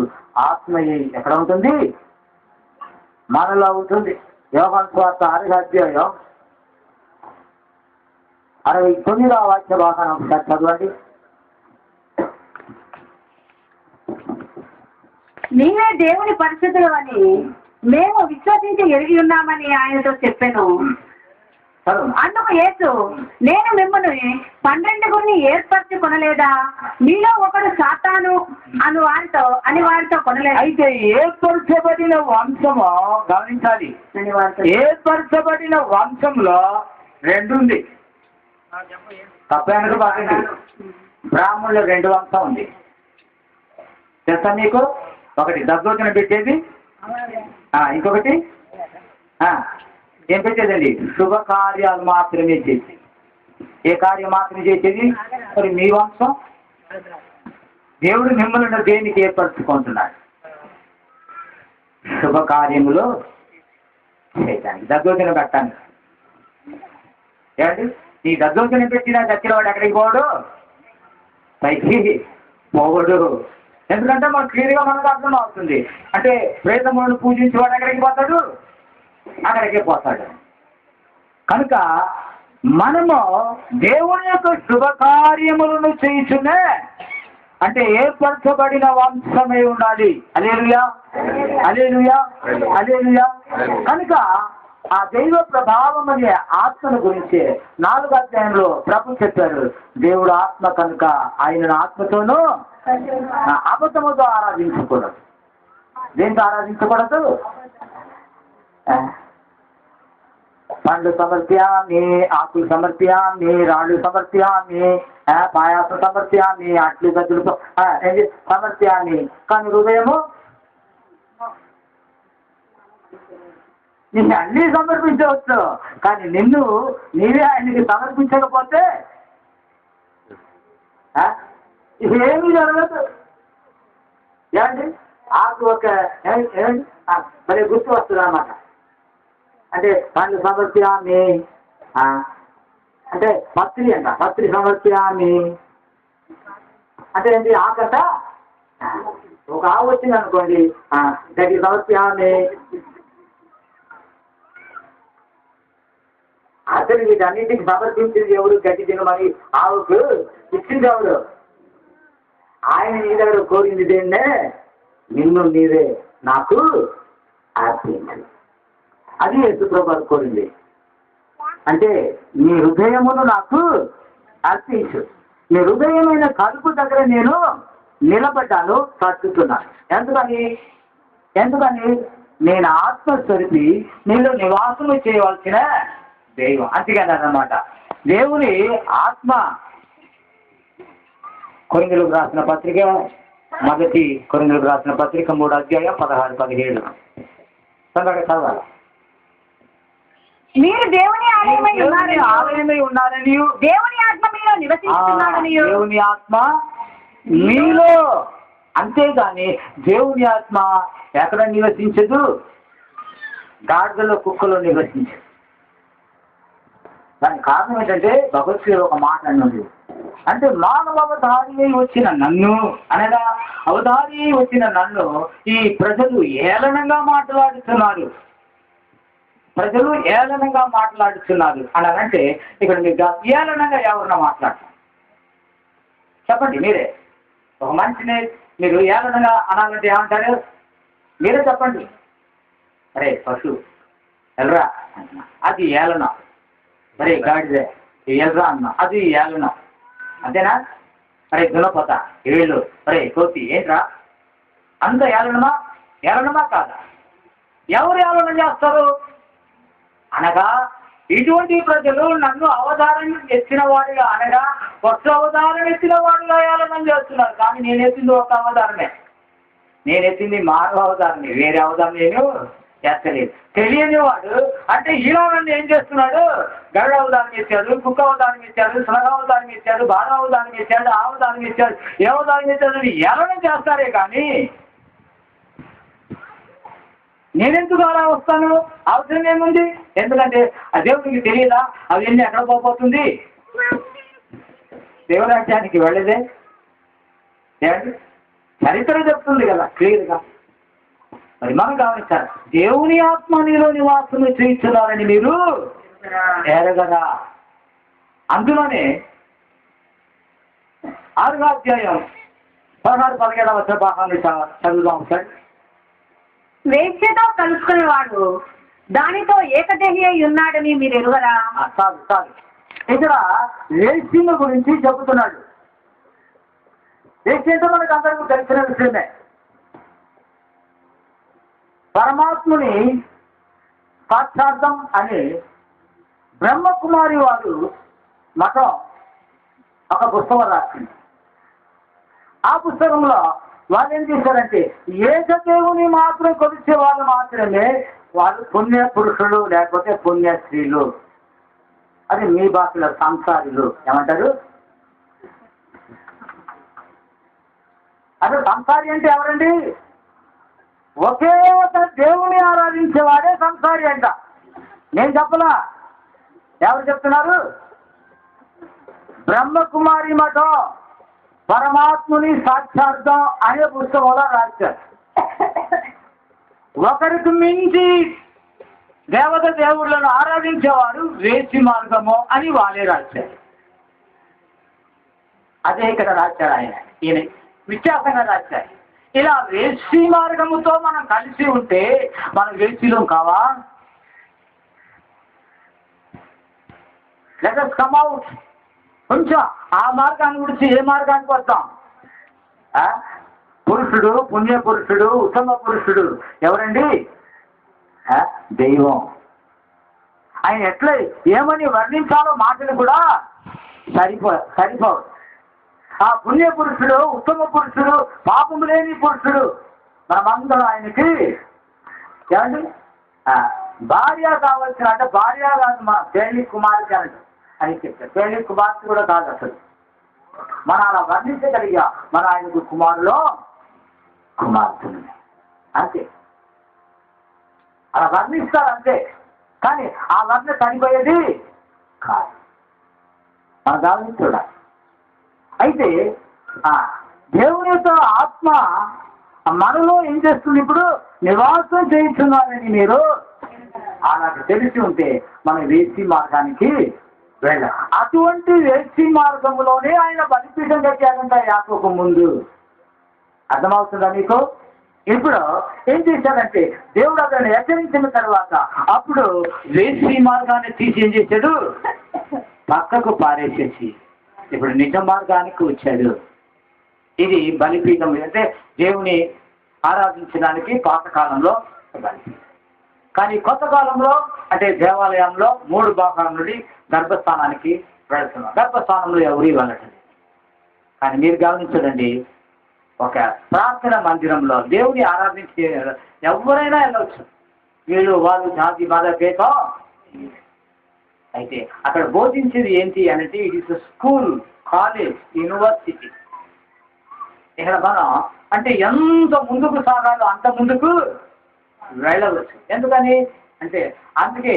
ఆత్మయ్య ఎక్కడ ఉంటుంది? మనలో ఉంటుంది. యోహాను సువార్త 6వ అధ్యాయం 69వ వాక్య భాగాన్ని ఒకసారి చదవండి. నీవే దేవుని పరిశుద్ధుడు అని మేము విశ్వసించి ఎరిగి ఉన్నామని ఆయనతో చెప్పాను. అందుకు యేసు, నేను మిమ్మల్ని 12 ఏర్పరచుకొనలేదా? మీలో ఒకడు సాతాను అని వారితో కొనలేదు. అయితే ఏర్పరచబడిన వంశము గమనించాలి. ఏర్పరచబడిన వంశంలో 2 ఉంది. తప్పేనకు బాగుంది. బ్రాహ్మణులు 2 వంశం ఉంది. తెలుసా మీకు? ఒకటి దద్దోజన పెట్టేది, ఇంకొకటి ఏం పెట్టేదండి? శుభకార్యాలు మాత్రమే చేసేది. ఏ కార్యం మాత్రమే చేసేది? మరి మీ వంశం. దేవుడు మిమ్మల్ని దేనికి ఏర్పరచుకుంటున్నాడు? శుభకార్యములో చేయడానికి, దద్దోజన పెట్టాలి. ఏమండి? నీ దద్దోజన పెట్టినా చచ్చినవాడు ఎక్కడికి పోవడు? పైకి పోవడు. ఎందుకంటే మనకు క్లియర్గా మనకు అర్థం అవుతుంది. అంటే ప్రేతములను పూజించేవాడు ఎక్కడికి పోతాడు? అక్కడికే పోతాడు. కనుక మనము దేవుని యొక్క శుభకార్యములను చేయుచునే, అంటే ఏర్పరచబడిన వంశమై ఉండాలి. హల్లెలూయా, హల్లెలూయా, హల్లెలూయా. కనుక ఆ దైవ ప్రభావం అనే ఆత్మను గురించి 4వ అధ్యాయంలో ప్రభు చెప్పారు. దేవుడు ఆత్మ కనుక ఆయనను ఆత్మతోనూ అబద్ధముతో ఆరాధించకూడదు. దేంతో ఆరాధించకూడదు? పండ్లు సమర్ప్యామి, ఆకులు సమర్ప్యామి, రాళ్ళు సమర్ప్యామి, పాయాసం సమర్ప్యామి, అట్లు గదులు సమర్ప్యామి. కానీ హృదయము నిన్ను అన్నీ సమర్పించవచ్చు, కానీ నీవే ఆయనకి సమర్పించకపోతే ఇవేమీ జరగదు. ఏమండి? ఆకు ఒక మరి గుర్తు వస్తుంది అన్నమాట. అంటే పండ్లు సమర్ప్యామి అంటే పత్రి అంట, పత్రి సమర్ప్యామి అంటే ఏంటి? ఆకట ఒక ఆవు వచ్చింది అనుకోండి, గడ్డి సమర్ప్యామి. అసలు వీటన్నింటికి సమర్పించింది ఎవరు? గడ్డి తినమని ఆవుకు ఇచ్చింది ఎవరు? ఆయన నీ దగ్గర కోరింది దేన్నే? నిన్ను నీవే నాకు అర్పించు. అది యేసుప్రభువు కోరింది. అంటే నీ హృదయమును నాకు అర్పించు. నీ హృదయమైన కలుపు దగ్గర నేను నిలబడ్డాను, తట్టుతున్నాను. ఎందుకని నేను ఆత్మస్వరూపి, నీలో నివాసము చేయవలసిన దైవం. అంతేకాదన్నమాట. దేవుని ఆత్మ. కొరింథీయులకు రాసిన పత్రిక, మొదటి కొరింథీయులకు రాసిన పత్రిక 3 అధ్యాయం 16-17 చదవాలి. మీరు దేవుని ఆలయమై ఉన్నారని, దేవుని ఆత్మ మీలో నివసిస్తున్నాడని. దేవుని ఆత్మ మీలో. అంతేగాని దేవుని ఆత్మ ఎక్కడ నివసించదు? గాడిదలో, కుక్కలో నివసించదు. దానికి కారణం ఏంటంటే భగవద్గీత ఒక మాట అన్నది, అంటే మానవ అవతారి వచ్చిన నన్ను, అనగా అవతారి వచ్చిన నన్ను ఈ ప్రజలు ఏళనంగా మాట్లాడుతున్నారు. అనంటే ఇక్కడ మీకు ఏళనంగా ఎవరన్నా మాట్లాడతారు? చెప్పండి మీరే. ఒక మనిషిని మీరు ఏళనంగా అనాలంటే ఏమంటారు? మీరే చెప్పండి. అరే పశువు ఎల్రా అన్న, అది ఏళన. అరే గాడిదే ఎల్రా అన్న, అది ఏళన. అంతేనా? అరే దునపత ఏళ్ళు, అరే కోతి ఏంట్రా, అంత ఏళనమా కాదా? ఎవరు ఏళనం చేస్తారు? అనగా ఇటువంటి ప్రజలు నన్ను అవతారం ఎత్తిన వాడిగా, అనగా కొత్త అవతారం ఎత్తిన వాడిగా ఏళనం చేస్తున్నారు. కానీ నేను ఎత్తింది ఒక అవతారమే. నేను ఎత్తింది మానవ అవతారమే, వేరే అవతారం నేను ఎత్తలేదు. తెలియని వాడు అంటే ఈలో నన్ను ఏం చేస్తున్నాడు? గరుడ అవతారం ఇచ్చాడు, కుక్క అవతారం ఇచ్చాడు, సునగ అవతారం ఇచ్చాడు, బాణ అవతారం ఇచ్చాడు, ఆ అవతారం ఇచ్చాడు, ఏ అవతారం ఇచ్చాడు అని ఏళనం చేస్తారే కానీ నేనెందుకు అలా వస్తాను? అవసరం ఏముంది? ఎందుకంటే ఆ దేవుడికి తెలియదా అవన్నీ ఎక్కడ పోతుంది? దేవరాజ్యానికి వెళ్ళదే. ఏమండి? చరిత్ర చెప్తుంది కదా క్లియర్గా. మరి మనం గమనించాలి, దేవుని ఆత్మ నీలో నివాసం చేయించున్నారని మీరు ఎరగరా. అందులోనే 6వ అధ్యాయం 16-17 భాగాన్ని చదువుదాం సార్. వేశ్యతో కలుసుకునేవాడు దానితో ఏకదేహి అయి ఉన్నాడని మీరు ఎరుగరా? చాలు. ఇక్కడ వేశ్య గురించి చెబుతున్నాడు. వేశ్యంతో మనకు అందరికీ తెలిసిన విషయమే. పరమాత్ముని సాక్షార్థం అని బ్రహ్మకుమారి వారు మఠం ఒక పుస్తకం రాసింది. ఆ పుస్తకంలో వాళ్ళు ఏం చేశారంటే ఏకదేవుని మాత్రం కొలిచే వాళ్ళు మాత్రమే వాళ్ళు పుణ్య పురుషులు లేకపోతే పుణ్య స్త్రీలు. అది మీ భాషలో సంసారులు ఏమంటారు? అదే సంసారి అంటే ఎవరండి? ఒకే ఒక దేవుని ఆరాధించేవాడే సంసారి అంట. నేను చెప్పలా, ఎవరు చెప్తున్నారు? బ్రహ్మకుమారి మఠం పరమాత్ముని సాక్షార్థం అనే పుస్తకంలో రాశారు. ఒకరికి మించి దేవుళ్ళను ఆరాధించేవారు వేసి మార్గము అని వాళ్ళే రాశారు. అదే ఇక్కడ రాశారు ఆయన. ఈయన వ్యత్యాసంగా రాశారు. ఇలా వేసి మార్గముతో మనం కలిసి ఉంటే మనం వేసిలో కావా? Let us come out. కొంచెం ఆ మార్గాన్ని విడిచి ఏ మార్గానికి వద్దాం? పురుషుడు, పుణ్య పురుషుడు, ఉత్తమ పురుషుడు ఎవరండి? దైవం. ఆయన ఎట్లా ఏమని వర్ణించాలో మాటలు కూడా సరిపోవు. ఆ పుణ్య పురుషుడు, ఉత్తమ పురుషుడు, పాపము లేని పురుషుడు మనమందరం ఆయనకి ఏమండి భార్య కావాల్సిన, అంటే భార్య కాదు మన తేలి కుమార్తె అని చెప్తారు. తేలి కుమార్తె కూడా కాదు అసలు. మనం అలా వర్ణించగలిగా మన ఆయనకు కుమారులో కుమార్తెలు అంతే. అలా వర్ణిస్తారు అంతే, కానీ ఆ వర్ణ చనిపోయేది కాదు. మన గమనించుడా. అయితే దేవుని యొక్క ఆత్మ మనలో ఏం చేస్తుంది? ఇప్పుడు నివాసం చేయించున్నారని మీరు అలాంటి తెలిసి ఉంటే మనం వేసి మార్గానికి వెళ్ళాం. అటువంటి వేసి మార్గంలోనే ఆయన బలిపీఠం కట్టారంట యాకోబు ముందు. అర్థమవుతుందా మీకు? ఇప్పుడు ఏం చేశాడంటే దేవుడు అతన్ని హెచ్చరించిన తర్వాత అప్పుడు వేసి మార్గాన్ని తీసి ఏం చేశాడు? పక్కకు పారేసేసి ఇప్పుడు నిజ మార్గానికి వచ్చాడు. ఇది బలిపీఠం అంటే దేవుని ఆరాధించడానికి పాతకాలంలో బలిపీఠం. కానీ కొత్త కాలంలో అంటే దేవాలయంలో 3 భాగాల నుండి గర్భస్థానానికి వెళుతున్నాం. గర్భస్థానంలో ఎవరి వెళ్ళటండి. కానీ మీరు గమనించదండి, ఒక ప్రార్థన మందిరంలో దేవుని ఆరాధించే ఎవరైనా వెళ్ళవచ్చు. వీళ్ళు వాళ్ళు జాతి బాధ భేదం. అయితే అక్కడ బోధించేది ఏంటి అంటే it is school, college, university. ఇక్కడ మనం అంటే ఎంత ముందుకు సాగాలో అంత ముందుకు వెళ్ళవచ్చు. ఎందుకని అంటే అందుకే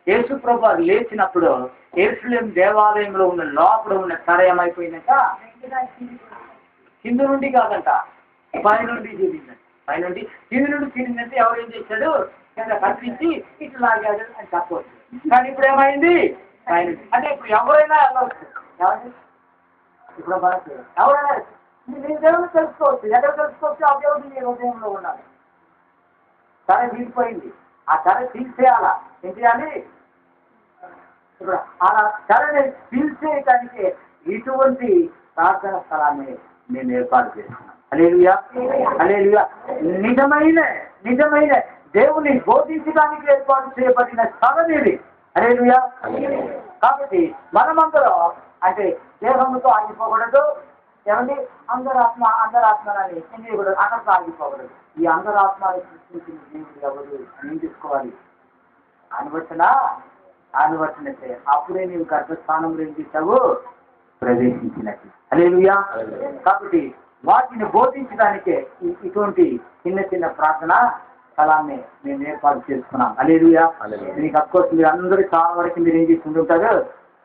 యేసు ప్రభు లేచినప్పుడు యెరూషలేం దేవాలయంలో ఉన్న లోపల ఉన్న తెర ఏమైపోయిందంట, కింద నుండి కాదంట పైనుండి చూపిందంట. పైనుండి కింద నుండి తిరిగిందంటే ఎవరు ఏం చేశాడు, కింద కట్టించి ఇట్లా లాగాడు అని చెప్పవచ్చు. కానీ ఇప్పుడు ఏమైంది, పైనుండి అంటే ఇప్పుడు ఎవరైనా వెళ్ళవచ్చు. ఎవరి ఇప్పుడు మనకు ఎవరైనా నేను దేవుని తెలుసుకోవచ్చు. ఎక్కడ తెలుసుకోవచ్చు, ఆ దేవుడు మీ హృదయంలో ఉన్నాడు. తెర తీసిపోయింది, ఆ తెర తీసేయాలా, ఏం చేయాలి? ఇప్పుడు ఆ తెరని తీసేయటానికి ఇటువంటి ప్రార్థన స్థలాన్ని నేను ఏర్పాటు చేస్తున్నాను. హల్లెలూయా, హల్లెలూయా. నిజమైన దేవుని బోధించడానికి ఏర్పాటు చేయబడిన స్థలం ఇది. హల్లెలూయా. కాబట్టి మనమందరం అంటే దేహంతో ఆగిపోకూడదు. ఏమండి, అందరాత్మని కూడా అక్కడితో ఆగిపోకూడదు. ఈ అందరాత్మని సృష్టించిన దేవుడు ఎవరు నేను తీసుకోవాలి అనువచ్చినట్టే అప్పుడే నీవు గర్భస్థానంలో ఏం చేశావు, ప్రవేశించినట్టు. హల్లెలూయా. కాబట్టి వాటిని బోధించడానికే ఇటువంటి చిన్న ప్రార్థన స్థలాన్ని మేము ఏర్పాటు చేసుకున్నాం. హల్లెలూయా. మీకు అఫ్కోర్స్ మీరు అందరూ చాలా వరకు మీరు ఏం చేసి ఉంటారు,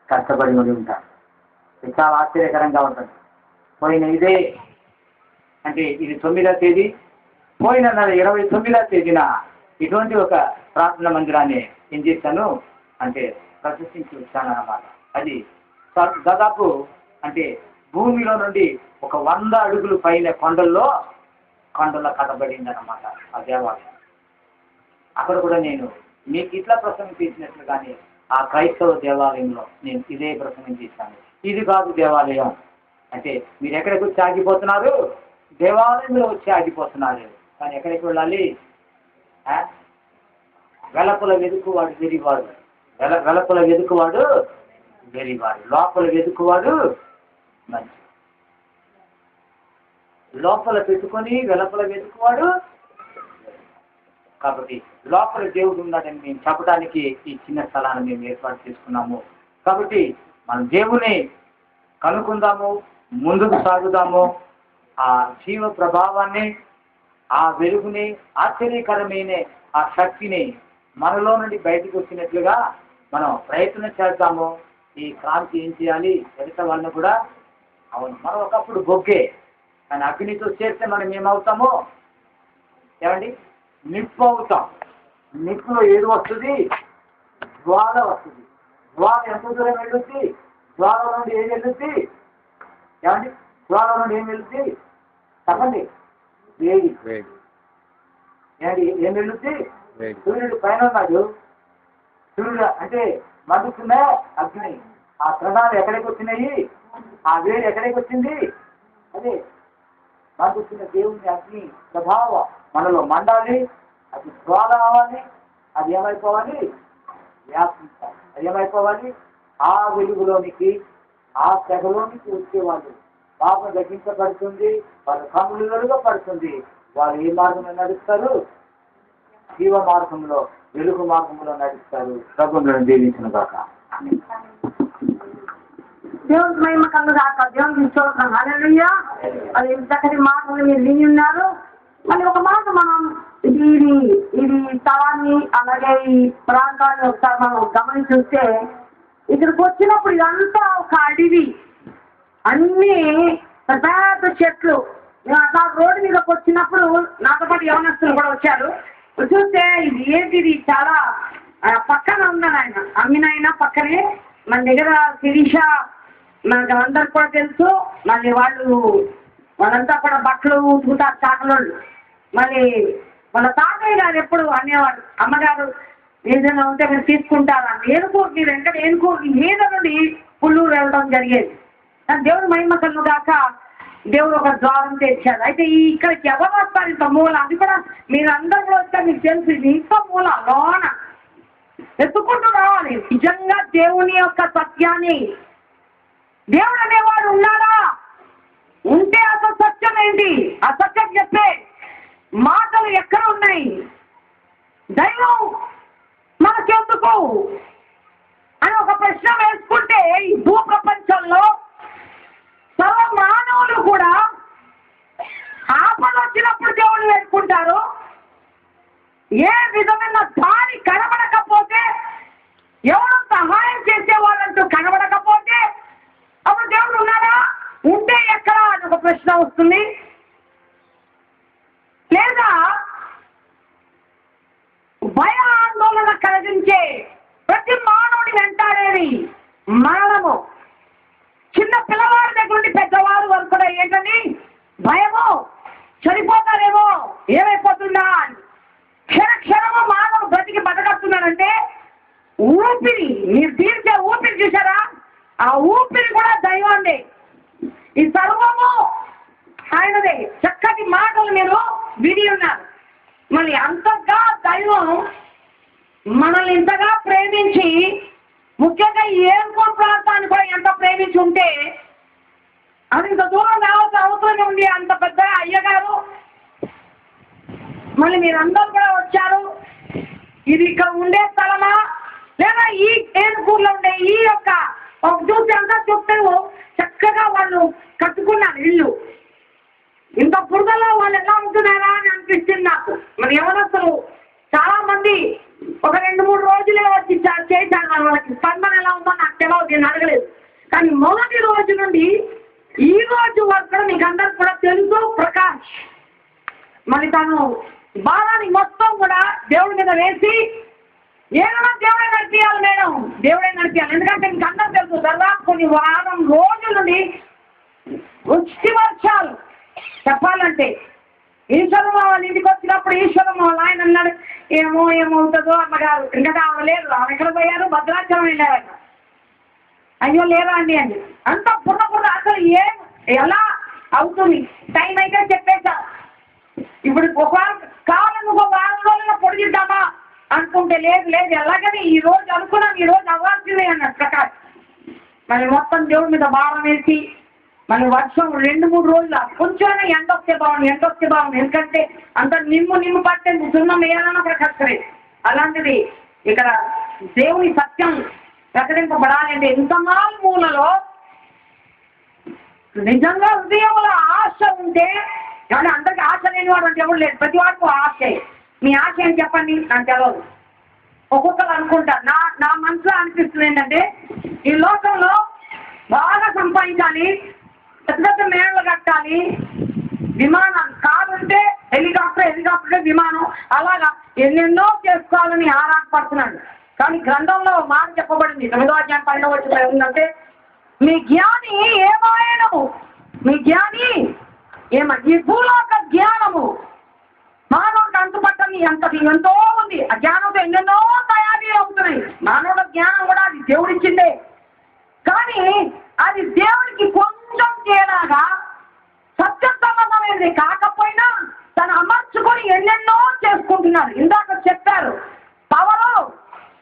కష్టపడి ఉంటారు. ఇది చాలా ఆశ్చర్యకరంగా ఉంటుంది. పోయిన ఇదే అంటే ఇది 9వ తేదీ, పోయిన నెల 29వ తేదీన ఇటువంటి ఒక ప్రార్థన మందిరాన్ని ఏం చేశాను అంటే ప్రదర్శించి వచ్చాను అన్నమాట. అది దాదాపు అంటే భూమిలో నుండి ఒక 100 అడుగులు పైన కొండల్లో కట్టబడింది అన్నమాట ఆ దేవాలయం. అక్కడ కూడా నేను మీకు ఇట్లా ప్రసంగం చేసినట్లుగానే ఆ క్రైస్తవ దేవాలయంలో నేను ఇదే ప్రసంగం చేశాను. ఇది కాదు దేవాలయం అంటే మీరు ఎక్కడికి వచ్చి ఆగిపోతున్నారు, దేవాలయంలో వచ్చి ఆగిపోతున్నారు. కానీ ఎక్కడికి వెళ్ళాలి, వెలపుల వెతుకువాడు వెరివాడు, వెలపుల వెతుకువాడు వెరివాడు, లోపల వెతుకువాడు మంచి. లోపల పెట్టుకొని వెలపల వెతుకువాడు. కాబట్టి లోపల దేవుడు ఉన్నాడని మేము చెప్పడానికి ఈ చిన్న స్థలాన్ని మేము ఏర్పాటు చేసుకున్నాము. కాబట్టి మనం దేవుని కనుక్కుందాము, ముందుకు సాగుదాము. ఆ జీవ ప్రభావాన్ని, ఆ వెలుగుని, ఆశ్చర్యకరమైన ఆ శక్తిని మనలో నుండి బయటకు వచ్చినట్లుగా మనం ప్రయత్నం చేద్దాము. ఈ క్రాంతి ఏం చేయాలి, ఎదుట వాళ్ళని కూడా అవును మనం ఒకప్పుడు బొగ్గే, కానీ అగ్నితో చేస్తే మనం ఏమవుతామో ఏమండి, నిప్పు అవుతాం. నిప్పులో ఏది వస్తుంది, జ్వాల వస్తుంది. జ్వాల ఎంత దూరం వెళ్ళుద్ది, జ్వాల నుండి ఏం వెళ్ళుద్ది, ఏమండి జ్వాల నుండి ఏం వెళ్ళుద్ది చెప్పండి, వేడి. ఏమండి ఏం వెళ్ళుద్ది, సూర్యుడు పైన ఉన్నాడు. సూర్యుడు అంటే మండుతున్నా అగ్ని. ఆ కిరణాలు ఎక్కడికి వచ్చినాయి, ఆ వేడి ఎక్కడికి వచ్చింది, అదే మండుతున్న దేవుని అగ్ని ప్రభావం మనలో మండాలి. అది జ్వాల అవ్వాలి, అది ఏమైపోవాలి, వ్యాపించాలి. అది ఏమైపోవాలి, ఆ వెలుగులోనికి, ఆ తెగలోనికి వచ్చేవాళ్ళు పాపం దగ్గించబడుతుంది, వాళ్ళ కన్నులు వెలుగపడుతుంది. వాళ్ళు ఏ మార్గంలో నడుస్తారు, జీవ మార్గంలో, వెలుగు మార్గంలో నడుస్తారు. ప్రభువులను దీవించిన కాక దేవునికి మహిమ కలుగుగాక. దేవునికి స్తోత్రం. హల్లెలూయా. అది చక్కటి మాటలు మీరు విని ఉన్నారు. మళ్ళీ ఒక మాట మనం ఇది స్థలాన్ని అలాగే ఈ ప్రాంతాన్ని ఒకసారి మనం గమనించి చూస్తే ఇక్కడికి వచ్చినప్పుడు ఇదంతా ఒక అడవి, అన్ని పెద్ద చెట్లు. మేము అట్లా రోడ్డు మీదకి వచ్చినప్పుడు నాతో పాటు యవనస్తులు కూడా వచ్చారు. చూస్తే ఇది ఏంటిది చాలా పక్కన ఉన్నాను. ఆయన అమ్మినైనా పక్కనే మన దగ్గర శిరీష మనకు అందరు కూడా తెలుసు. మళ్ళీ వాళ్ళంతా కూడా బట్టలు ఉతుకుతారు చాకలోళ్ళు. మళ్ళీ వాళ్ళ తాతయ్య గారు ఎప్పుడు అనేవారు, అమ్మగారు ఏదైనా ఉంటే మీరు తీసుకుంటారా, ఏనుకోకి వెంటనే ఏనుకోకి మీద నుండి పుల్లూరు వెళ్ళడం జరిగేది. దేవుని మహిమ కలుగుగాక. దేవుడు ఒక ద్వారం తెచ్చాడు. అయితే ఇక్కడికి ఎవరు వస్తారు ఇంత మూల? అది కూడా మీరందరూ కూడా వస్తే మీకు తెలుసు, ఇది ఇంత మూల లోన ఎత్తుకుంటూ రావాలి. నిజంగా దేవుని యొక్క సత్యాన్ని, దేవుడు అనేవాడు ఉన్నాడా? ఉంటే అసలు సత్యం ఏంటి? ఆ సత్యం చెప్పే మాటలు ఎక్కడ ఉన్నాయి? దైవం మనకెందుకు అని ఒక ప్రశ్న వేసుకుంటే ఈ భూ ప్రపంచంలో సర్వ మానవులు కూడా ఆపద వచ్చినప్పుడు దేవుడు వేసుకుంటారు. ఏ విధమైన దారి కనబడకపోతే, ఎవరు సహాయం చేసేవాళ్ళంటూ కనబడకపోతే అప్పుడు దేవుడు ఉన్నాడా? ఉంటే ఎక్కడ అని ఒక ప్రశ్న వస్తుంది. లేదా భయ ఆందోళన కలిగించే ప్రతి మానవుడి వెంటాడేది మరణము. చిన్న పిల్లవాడి దగ్గర నుండి పెద్దవారు వరకు కూడా ఏంటండి? భయము, చనిపోతారేమో, ఏమైపోతుందా అని. క్షణము మానవుడు బ్రతికి బతకస్తున్నాడంటే ఊపిరి, మీరు తీర్చే ఊపిరి చూసారా? ఆ ఊపిరి కూడా దైవాన్ని. ఈ సర్వము ఆయనదే. చక్కటి మాటలు మీరు విని ఉన్నారు. మళ్ళీ అంతగా దైవం మనల్ని ఇంతగా ప్రేమించి, ముఖ్యంగా ఏర్కోట్ ప్రాంతాన్ని కూడా ఎంత ప్రేమించి ఉంటే అది ఇంత దూరం రావాల్సిన అవసరం ఉంది. అంత పెద్ద అయ్యగారు మళ్ళీ మీరందరూ కూడా వచ్చారు. ఇది ఇక్కడ ఉండే స్థలమా లేదా ఈ ఏనుకూరులో ఉండే ఈ యొక్క చూసి అంతా చూస్తే చక్కగా వాళ్ళు కట్టుకున్నారు ఇల్లు. ఇంత బురదలో వాళ్ళు ఎలా ఉంటున్నారా అని అనిపిస్తుంది నాకు. మరి ఎవరసలు చాలా మంది ఒక 2-3 రోజులే వచ్చి చేశారు. వాళ్ళకి స్పందన ఎలా ఉందో నాకు తెలియదు, నేను అడగలేదు. కానీ మొదటి రోజు నుండి ఈ రోజు వరకు మీకు అందరికి కూడా తెలుసు. ప్రకాష్ మరి తను బాలాన్ని మొత్తం కూడా దేవుడి మీద వేసి ఏదైనా దేవుడే నడిపించాలి మేడం, దేవుడే నడిపించాలి. ఎందుకంటే మీకు అందరూ తెలుసు దాదాపు కొన్ని వారం రోజుల నుండి వృష్టి వర్షాలు. చెప్పాలంటే ఈశ్వరమ్మ వాళ్ళ ఇంటికి వచ్చినప్పుడు ఈశ్వరమ్మ వాళ్ళ ఆయన అన్నాడు, ఏమవుతుందో అమ్మగారు. ఇంకా ఆమె లేదు, ఆమె ఎక్కడ పోయారు? భద్రాచలం వెళ్ళారట. అయ్యో లేరా అండి అని. అంత పున్న అసలు ఎలా అవుతుంది? టైం అయితే చెప్పేశా. ఇప్పుడు ఒక కాలం ఒక వారం రోజుల్లో పొడిగిద్దామా అనుకుంటే లేదు ఎలాగని ఈ రోజు అనుకున్నాం, ఈ రోజు అవ్వాల్సిందే అన్నాడు ప్రకాష్. మరి మొత్తం దేవుడి మీద భారం వేసి మన వర్షం 2-3 రోజులు కొంచెం ఎండ వస్తే బాగుంది. ఎందుకంటే అంత నిమ్ము పట్టే సున్నం వేయాలన్నా అక్కడ కష్టమే. అలాంటిది ఇక్కడ దేవుని సత్యం ప్రకటింపబడాలంటే ఇంత మూలలో నిజంగా హృదయంలో ఆశ ఉంటే, ఏమంటే అందరికీ ఆశ లేనివాడు అంటే ఎవరు లేదు, ప్రతి వాడికి ఆశ. మీ ఆశ ఏం చెప్పండి? నాకు తెలియదు. ఒక్కొక్కరు అనుకుంటా, నా మనసులో అనిపిస్తుంది ఏంటంటే ఈ లోకంలో బాగా సంపాదించాలి, పెద్ద మేడలు కట్టాలి, విమానం కారుంటే హెలికాప్టర్ విమానం, అలాగా ఎన్నెన్నో చేసుకోవాలని ఆరాటపడుతున్నాడు. కానీ గ్రంథంలో మాట చెప్పబడింది 9వ అధ్యాయం 12వ వచనంలో ఏంటంటే మీ జ్ఞాని ఏమాయను, మీ జ్ఞాని ఈ భూలోక జ్ఞానము మానవుడికి అంతుపట్టని ఎంతో ఉంది. ఆ జ్ఞానంతో ఎన్నెన్నో తయారీ అవుతున్నాయి. మానవుల జ్ఞానం కూడా అది దేవుడిచ్చిందే, కానీ అది దేవుడికి కొంచెం తేడాగా సత్య సంబంధమైనది కాకపోయినా తను అమర్చుకొని ఎన్నెన్నో చేసుకుంటున్నారు. ఇందాక చెప్పారు పవరు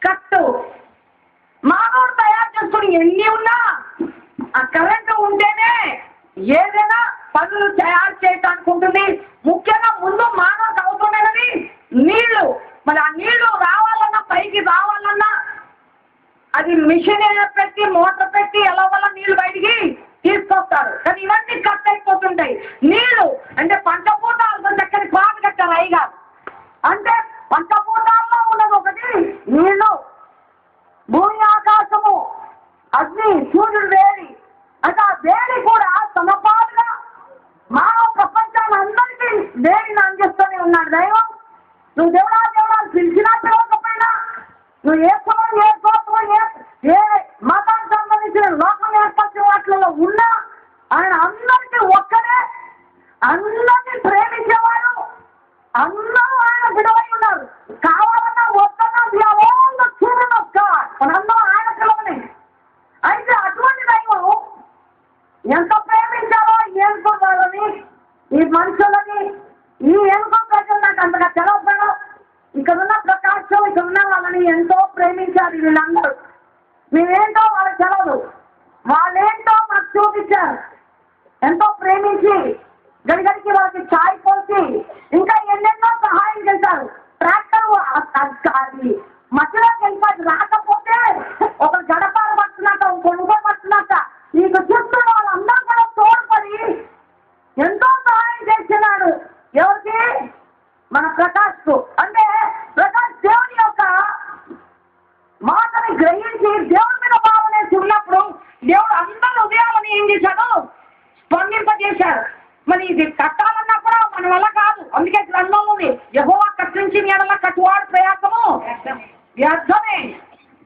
కట్టు. మానవుడు తయారు చేసుకుని ఎన్ని ఉన్నా ఆ కరెంటు ఉంటేనే ఏదైనా పనులు తయారు చేయటానికి ఉంటుంది. ముఖ్యంగా ముందు మానవుడికి అవసరమైనది నీళ్లు. మరి ఆ నీళ్లు రావాలన్నా, పైకి రావాలన్నా అది మిషన్ పెట్టి మోటార్ పెట్టి ఎలా వల్ల నీళ్లు బయటికి తీసుకొస్తారు. కానీ ఇవన్నీ కట్ అయిపోతుంటాయి. నీళ్లు అంటే పంచభూతాలతో చక్కని పాట కట్టారు అయ్యగా. అంటే పంచభూతాల్లో ఉన్నది ఒకటి నీళ్లు, భూమి, ఆకాశము, అగ్ని, సూర్యుడు, వేడి. అంటే ఆ వేడి కూడా సమపాలుగా మానవ ప్రపంచాన్ని అందరికీ వేడిని అందిస్తూనే ఉన్నాడు దైవం. నువ్వు దేవుడాలు పిలిచినా పిలవకపోయినా, నువ్వు ఏ కులం, ఏ గోత్రం, ఏ మతానికి సంబంధించిన లోకం ఏర్పరిచిన వాటిలో ఉన్నా ఆయన అందరికీ ఒక్కడే, అందరినీ ప్రేమించేవాడు. అందరూ ఆయన విడవై ఉన్నారు. కావాలన్నా వద్దన్నా చూడడం మనందరూ ఈ మనుషులని ఈ ఎందుకో ప్రజలు నాకు అంతగా తెలవదు. ఇక్కడున్న ప్రకాశం ఇక్కడ ఉన్న వాళ్ళని ఎంతో ప్రేమించారు వీళ్ళందరూ. మేమేంటో వాళ్ళకి తెలవదు, వాళ్ళేంటో మాకు చూపించారు. ఎంతో ప్రేమించి గడిగడికి వాళ్ళకి ఛాయ్ పోసి ఇంకా ఎన్నెన్నో సహాయం చేశారు. ట్రాక్టర్ అది మధ్యలోకి వెళ్ళిపోయి రాకపోతే ఒక గడపాలు పడుతున్నట్ట, కొనుగో పడుతున్నట్ట నీకు చూస్తున్న వాళ్ళందరూ కూడా తోడ్పడి ఎంతో సహాయం చేస్తున్నాడు. ఎవరికి? మన ప్రకాష్కు. అంటే ప్రకాష్ దేవుని యొక్క మాటని గ్రహించి దేవుడి మీద భావన ఉన్నప్పుడు దేవుడు అందరి హృదయాలను ఏం చేశాడు? స్పందింపజేశాడు. మరి ఇది కట్టాలన్నా కూడా మన వల్ల కాదు. అందుకే గ్రంథం ఉంది, యెహోవా కట్టించిన ఎడల కట్టువాడు ప్రయాసము వ్యర్థమే.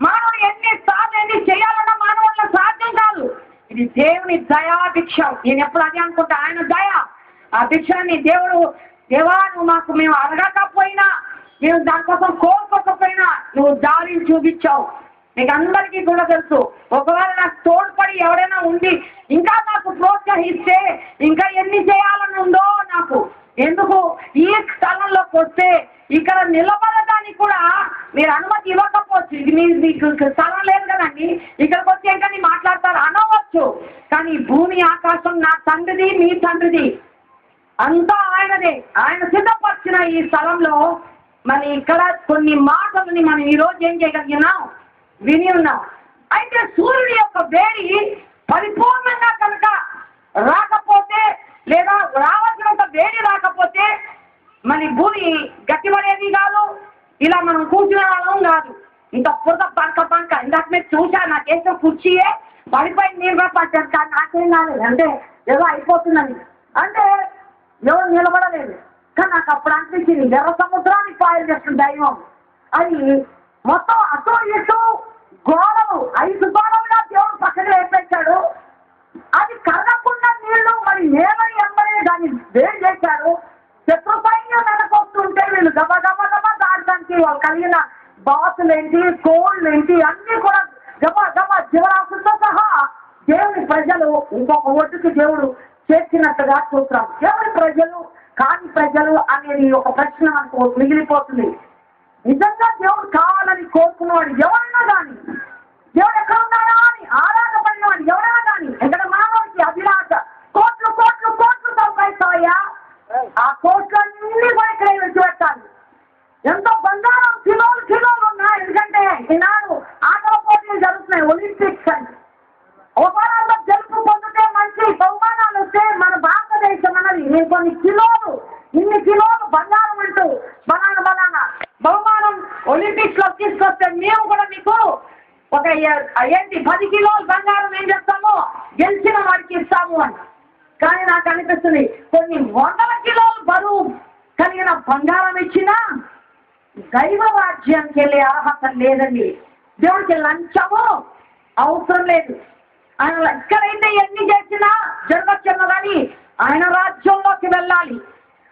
మానవుడు ఎన్ని చేయాలన్నా మానవుల సాధ్యం కాదు. ఇది దేవుని దయా భిక్ష. నేను ఎప్పుడు అదే అనుకుంటా, ఆయన దయ. ఆ భిక్షాన్ని దేవుడు, దేవా నువ్వు మాకు మేము అడగకపోయినా, మేము దానికోసం కోరుకోకపోయినా నువ్వు దారిని చూపించావు. మీకు అందరికీ కూడా తెలుసు. ఒకవేళ నాకు తోడ్పడి ఎవరైనా ఉండి ఇంకా నాకు ప్రోత్సహిస్తే ఇంకా ఎన్ని చేయాలని ఉందో నాకు. ఎందుకు ఈ స్థలంలోకి వస్తే ఇక్కడ నిలబడటానికి కూడా మీరు అనుమతి ఇవ్వకపోవచ్చు. ఇది మీకు స్థలం లేదు కదండి, ఇక్కడికి వచ్చి ఏంటని మాట్లాడతారు అనవచ్చు. కానీ భూమి ఆకాశం నా తండ్రిది, మీ తండ్రిది, అంతా ఆయనదే. ఆయన సిద్ధపరిచిన ఈ స్థలంలో మరి ఇక్కడ కొన్ని మాటలని మనం ఈరోజు ఏం చేయగలిగినాం? విని ఉన్నాం. అయితే సూర్యుడి యొక్క వేడి పరిపూర్ణంగా కనుక రాకపోతే, లేదా రావాల్సినంత వేడి రాకపోతే మరి భూమి గట్టిపడేది కాదు. ఇలా మనం కూర్చునే వాళ్ళం కాదు. ఇంత పొద పంక ఇందాక మీరు చూశాను, నాకేసే కుర్చీయే పడిపోయి నీరుగా పట్టారు. కానీ నాకేం కాలేదు, అంటే ఏదో అయిపోతుందని. అంటే ఎవరు నిలబడలేదు. కానీ నాకు అప్పుడు అనిపించింది ఎర్ర సముద్రానికి పాయలు చేస్తున్న దైవం. అది మొత్తం అటు ఇటు గోడలు, 5 గోడలుగా దేవుడు పక్కన వేపెట్టాడు. అది కరగకుండా నీళ్లు మరి నేలని ఎంబడే దాన్ని వేడి చేశాడు. శత్రు సైన్యం వెనకొస్తుంటే వీళ్ళు గబ దాడడానికి వాళ్ళు కలిగిన బాతులేంటి, కోళ్ళేంటి అన్నీ కూడా గబ జీవరాశులతో సహా దేవుని ప్రజలు ఇంకొక ఒడ్డుకి దేవుడు చేర్చినట్టుగా చూస్తున్నాం. దేవుని ప్రజలు కాని ప్రజలు అనేది ఒక ప్రశ్న మనకు మిగిలిపోతుంది. నిజంగా దేవుడు కావాలని కోరుకున్నవాడు ఎవరైనా కానీ, దేవుడు ఎక్కడ ఉన్నాడా అని ఆరాధపడిన వాడు ఎవరైనా కానీ, ఎక్కడ మానవుడికి అభిలాష కోట్లు కోట్లు కోట్లు సంపాదిస్తాయా, ఆ కోట్లన్నీ కూడా ఇక్కడ విడిచిపెట్టాలి. ఎంతో బంగారం కిలోలు ఉన్నాయి. ఎందుకంటే ఈనాడు ఆటల పోటీలు జరుగుతున్నాయి, ఒలింపిక్స్ అని. ఒకవేళ గెలుపు పొందితే మంచి బహుమానాలు వస్తే మన భారతదేశం అన్నది నేను ఇన్ని కిలోలు బంగారం అంటూ బలానా బహుమానం ఒలింపిక్స్ లో తీసుకొస్తే మేము కూడా మీకు ఒక 10 కిలోలు బంగారం ఏం చేస్తామో గెలిచిన వాడికి ఇస్తాము అని. కానీ నాకు అనిపిస్తుంది కొన్ని 100 కిలోలు బరువు కలిగిన బంగారం ఇచ్చినా దైవ రాజ్యానికి వెళ్ళే అర్హత లేదండి. దేవుడికి లంచము అవసరం లేదు. ఆయన ఎక్కడైతే ఎన్ని చేసినా జరగచ్చున్న కానీ ఆయన రాజ్యంలోకి వెళ్ళాలి.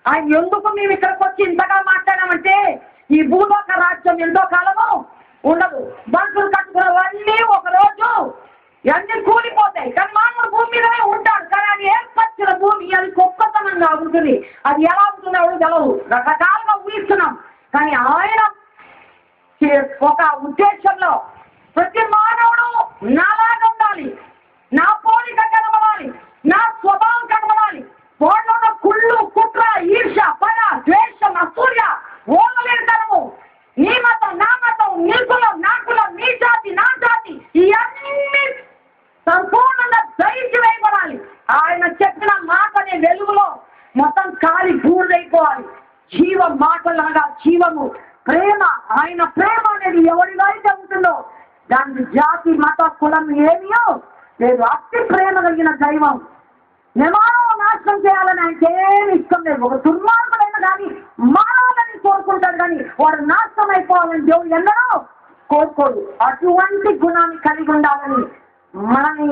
ఆయన ఎందుకు మేము ఇక్కడికి వచ్చి ఇంతగా మాట్లాడామంటే ఈ భూలోక రాజ్యం ఎంతో కాలము ఉండదు. బంకులు కట్టుకున్నవన్నీ ఒక రోజు అన్ని కూలిపోతాయి. కానీ మానవుడు భూమి మీదనే ఉంటాడు. కానీ అది ఏర్పరిచిన భూమి అది గొప్పతనంగా ఉంటుంది. అది ఎలా ఉంటుందో ఎవరు తెలవు, రకరకాలుగా ఊహిస్తున్నాం. కానీ ఆయన ఒక ఉద్దేశంలో ప్రతి మానవుడు నాలాగా ఉండాలి, నా పోలిక కనబడాలి, నా స్వభావం కనబడాలి. వాళ్ళలో కుళ్ళు, కుట్ర, ఈర్ష, పగ, ద్వేషం, అసూయ, ఓర్వలేనితనము, నీ మతం నా మతం, నీ కులం నా కులం, నీ జాతి నా జాతి, ఇవన్నీ సంపూర్ణంగా దయించి వేయబడాలి. ఆయన చెప్పిన మాటని వెలుగులో మొత్తం కాలి బూడిదైపోవాలి. జీవ మాటలాగా జీవము, ప్రేమ, ఆయన ప్రేమ అనేది ఎవరిలో అయితే ఉంటుందో దానికి జాతి, మత, కులం ఏమియో లేదు. అతి ప్రేమ కలిగిన దైవం. మానవ నాశనం చేయాలని ఆయనకి ఏమి ఇష్టం లేదు. ఒక దుర్మార్గుడైన కానీ మానవులని కోరుకుంటాడు, కానీ వాడు నాశనం అయిపోవాలని దేవుడు ఎన్నడూ కోరుకోడు. అటువంటి గుణాన్ని కలిగి ఉండాలని మనని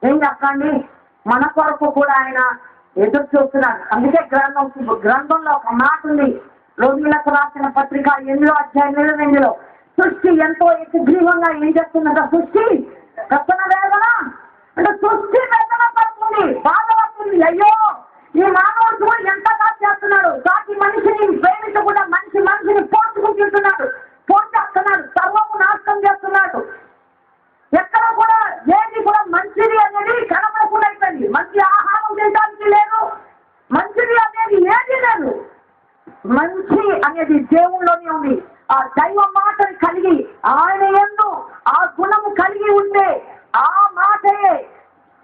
ఏం చెప్పండి, మన కొరకు కూడా ఆయన ఎదురు చూస్తున్నాడు. అందుకే గ్రంథంలో ఒక మాట ఉంది, రోమిలకు రాసిన పత్రిక 8వ అధ్యాయం 28లో సృష్టి ఎంతో ఏకగ్రీవంగా ఏం చేస్తున్నదా, సృష్టి రక్షణ వేదన అంటే సృష్టి వేదన పడుతుంది, బాధపడుతుంది. అయ్యో ఈ మానవుడు ఎంత అనేది దేవుళ్ళలోనే ఉంది. ఆ దైవ మాటను కలిగి ఆయన యందు ఆ గుణము కలిగి ఉంటే ఆ మాటయే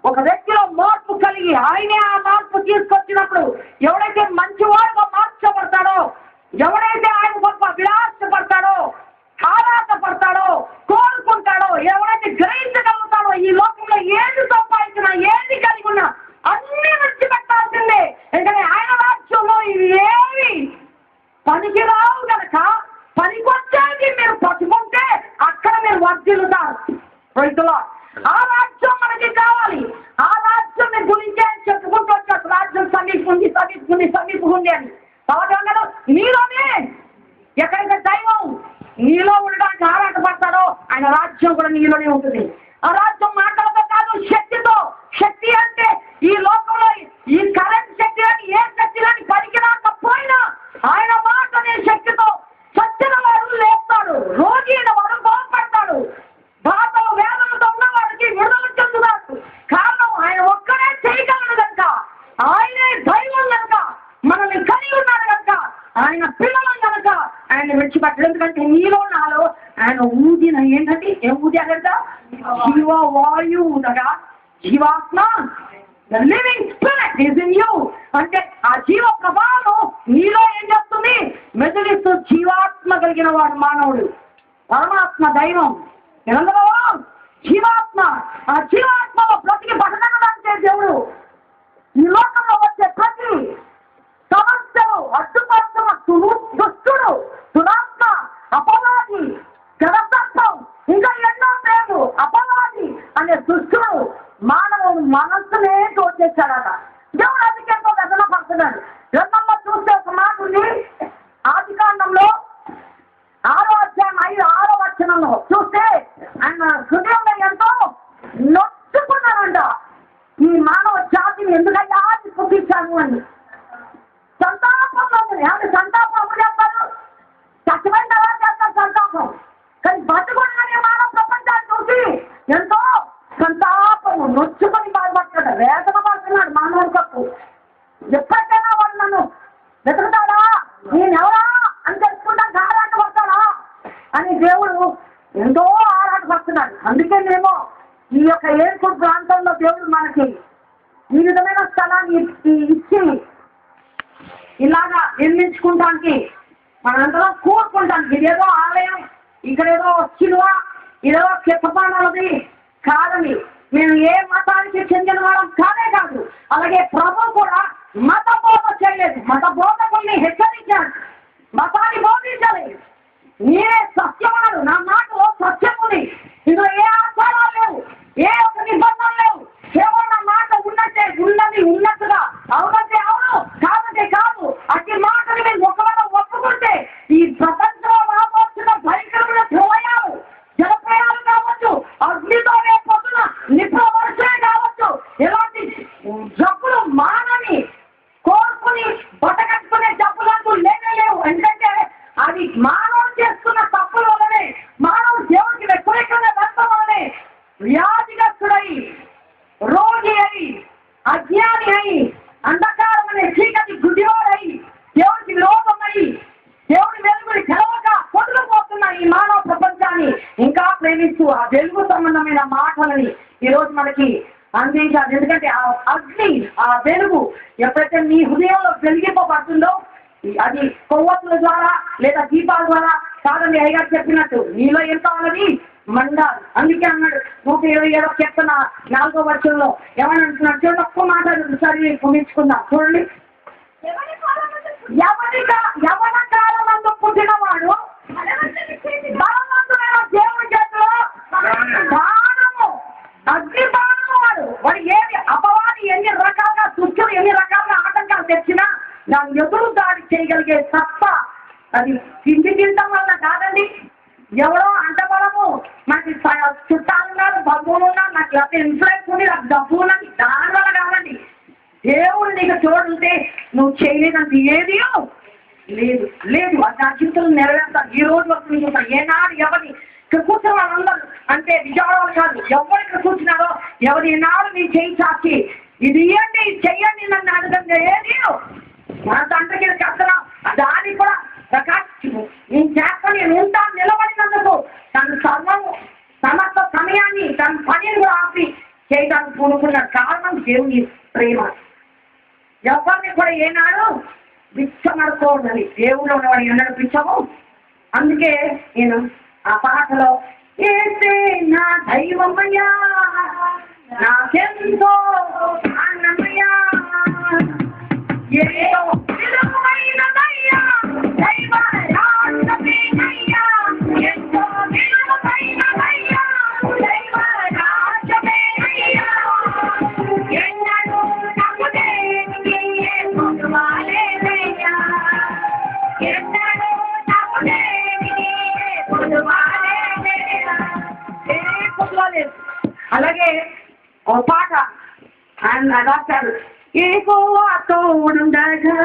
ఒక వ్యక్తిలో మార్పు కలిగి ఆయనే ఆ మార్పు తీసుకొచ్చినప్పుడు ఎవడైతే మంచివాడుగా మార్చబడతాడో, ఎవడైతే ఆయన గొప్ప విలాసపడతాడో, ఆరాటపడతాడో, కోరుకుంటాడో, ఎవరైతే గ్రహించగలుగుతాడో ఈ లోకంలో ఏది సంపాదించినా ఏది కలిగి ఉన్నా అన్ని విడిచిపెట్టాల్సిందే. ఎందుకంటే ఆయన రాజ్యంలో ఇవి ఏవి పనికిరావు కనుక పనికొచ్చేది మీరు పట్టుకుంటే అక్కడ మీరు వర్ధిల్లుతారు. రైతులో ఆ రాజ్యం మనకి కావాలి. ఆ రాజ్యం గురించే చెప్పుకుంటూ వచ్చారు. రాజ్యం సమీపుకుంది అని. కాబట్టి అన్నాడు నీలోనే ఎక్కడైతే దైవం నీలో ఉండడానికి ఆరాటపడతాడో ఆయన రాజ్యం కూడా నీలోనే ఉంటుంది. ఆ రాజ్యం మాటలతో కాదు, శక్తితో. శక్తి అంటే ఈ లోకంలో ఈ కరెంట్ శక్తి అని ఏ శక్తి అని పనికి రాకపోయినా ఆయన మాట అనే శక్తితో చచ్చిన వాడు లేస్తాడు, రోగి అయిన వాడు బాగుపడతాడు, బాధలు వేదనతో ఉన్న వాడికి విడుదల చెందుతాడు. కారణం ఆయన ఒక్కడే చేయగలడు కనుక, ఆయనే దైవం కనుక, మనల్ని కలిగి ఉన్నాడు కనుక, ఆయన పిల్లలం కనుక ఆయన విడిచిపెట్టడు. ఎందుకంటే నీలో నాలో ఆయన ఊదిన ఏంటంటే ఏం ఊదాడంట? జీవ వాయువు ఊదగా జీవాత్మ the living spirit is in you. అంటే ఆ జీవ ప్రభావం నీలో ఏం చేస్తుంది? మెదలిస్తూ జీవాత్మ కలిగిన వాడు మానవుడు. పరమాత్మ దైవం ఎవరో జీవాత్మ. ఆ జీవాత్మలో బ్రతికి బతకడానికి దేవుడు ఈ లోకంలో వచ్చే ప్రతి సమస్యలు అడ్డుపడుతున్న దుష్టుడు, దురాత్మ, అపవాది, జగతత్వం, ఇంకా ఎన్నో పేరు అపవాది అనే దుష్టుడు మానవుడు మనస్సునే తోచేశాడట. దేవుడు అందుకే ఎంతో వ్యసన పడుతున్నాడు. గ్రంథంలో చూస్తే ఒక మాట ఉంది. ఆదికాండంలో 6వ అధ్యాయం 6వ వచనంలో చూస్తే ఆయన హృదయంలో ఎంతో నొచ్చుకున్నాడంట. ఈ మానవ జాతిని ఎందుకయ్యా పుట్టించాను అని సంతాపంలో ఉంది. అంటే సంతాపం అప్పుడు చేస్తారు, చచ్చిపోయిన తర్వాత చేస్తారు సంతాపం. కానీ బతుకునే మానవ ప్రపంచాన్ని చూసి ఎంతో సంతాపము నొచ్చుకొని బాధపడుతున్నాడు, వేదన పడుతున్నాడు మానవుడి తప్పు. ఎప్పటికైనా వాడు నన్ను వెతుకుతాడా, నేనెవరా అని తెలుసుకుంటాను, ఆరాటపడతాడా అని దేవుడు ఎంతో ఆరాటపడుతున్నాడు. అందుకే మేము ఈ యొక్క ఏర్పూర్ ప్రాంతంలో దేవుడు మనకి ఈ విధమైన స్థలాన్ని ఇచ్చి ఇలాగా నిర్మించుకుంటానికి మనందరం కోరుకుంటానికి. ఇదేదో ఆలయం, ఇక్కడేదో చిలువ, ఇదేదో క్షేత్రపాలది కాదని. మేము ఏ మతానికి చెందిన వాళ్ళం కాదే కాదు. అలాగే ప్రభు కూడా మత బోధ చేయలేదు. మత బోధకుల్ని హెచ్చరించాడు, మతాన్ని బోధించాలి. నేనే సత్యమన్నాడు, నా మాటలో సత్యం ఉంది, ఇందులో ఏ ఆచారాలు లేవు, ఏ ఒక్క నిబంధనలు లేవు. కేవలం నా మాట ఉన్నట్టే ఉన్నది ఉన్నట్టుగా, అవునంటే అవును, కాదంటే కాదు. అట్టి మాటని మీరు ఒకవేళ ఒప్పుకుంటే ఈ ప్రపంచంలో రాబోతున్న భయంకరమైన ప్రళయాలు, జలప్రయాలు కావచ్చు, అగ్నితోనే పొద్దున నిప్రవర్షే కావచ్చు, ఎలాంటి జబ్బులు మానని కోరుకుని బతకట్టుకునే జబ్బులంటూ లేనే లేవు. ఎందుకంటే అది మానవుడు చేస్తున్న తప్పుల వల్లనే, మానవుడు దేవుడికి వ్యతిరేకంగా వెళ్తాం వల్లనే వ్యాధిగ్రస్తుడై, రోగి అయి, అజ్ఞాని అయి, అంధకారం అనే చీకటి గుడ్డివాడై, దేవుడికి విరోధమై, దేవుడి వెలుగుని తెలవక కొట్టుకుపోతున్న ఈ మానవ ప్రపంచాన్ని ఇంకా ప్రేమిస్తూ ఆ వెలుగు సంబంధమైన మాటలని ఈరోజు మనకి అందించాలి. ఎందుకంటే ఆ అగ్ని, ఆ వెలుగు ఎప్పుడైతే నీ హృదయంలో వెలిగింపబడుతుందో అది కొవ్వొత్తుల ద్వారా లేదా దీపాల ద్వారా కాదని అయ్యగారు చెప్పినట్టు నీలో ఎంత ఉన్నది మండాలి. అందుకే అన్నాడు 127వ కీర్తన 4వ వచనంలో ఏమని అంటున్నాడు చూడండి. ఒక్క మాట ఒకసారి పొందించుకుందాం చూడండి. యవన కాలమందు పుట్టినవాడు బలవంతుడైన దేవుడి చేతిలో బాణము, అగ్ని బాణము. వాడు ఏమి అపవాది ఎన్ని రకాలుగా దుష్టులు ఎన్ని రకాలుగా ఆటంకాలు తెచ్చినా దాన్ని ఎదురు దాడి చేయగలిగే సత్తా అది తిండి తినడం వల్ల కాదండి. ఎవరో అంటబలము, మనకి చుట్టాలున్నారు, బంధువులు ఉన్నారు, నాకు లేకపోతే ఇన్ఫ్లుయెన్స్ ఉంది, నాకు డబ్బు ఉన్నది, దానివల్ల కాదండి. దేవుడు నీకు చూడంటే నువ్వు చేయలేదంటే ఏది లేదు లేదు. అది నా జీవితంలో నెరవేర్తాను. ఈ రోజు వరకు నీకు ఏనాడు ఎవరిని ఇక్కడ కూర్చున్న వాళ్ళందరూ అంటే విజయవాడలు కాదు, ఎవరు ఇక్కడ కూర్చున్నారో ఎవరు ఏనాడు నీ చేయి చాచి ఇది ఇవ్వండి చెయ్యండి నన్ను అడగండి ఏది మన తండ్రికి కష్టం. దానికి కూడా ప్రకాశము నీ చేత నేను ఉంటాను నిలబడినందుకు తన సర్వము సమస్త సమయాన్ని తన పనిని ఆపి చేయడానికి పూనుకున్న కారణం దేవుని ప్రేమ. ఎవరిని కూడా ఏనాడు బిచ్చమడుకోండి, దేవుడు ఉన్నవాడు ఎన్నడూ బిచ్చము. అందుకే నేను ఆ పాటలో ఏసే నా దైవమయ్యా నాకెంతో ఆనందమయ్యా ఏదో విలువైనదయ్యా దైవ రాజ్యమేనయ్యా ఎంతో విలువైనదయ్యా దైవ రాజ్యమేనయ్యా ఎన్నడూ నమ్ముదేనికి ఏ పొదువాలేదయ్యా ఎన్నడూ నమ్ముదేనికి ఏ పొదువాలేదయ్యా ఏ పొదువాలేదు. అలాగే ఓ పాట ఆయన రాశారు, ఏకో తోడుండగా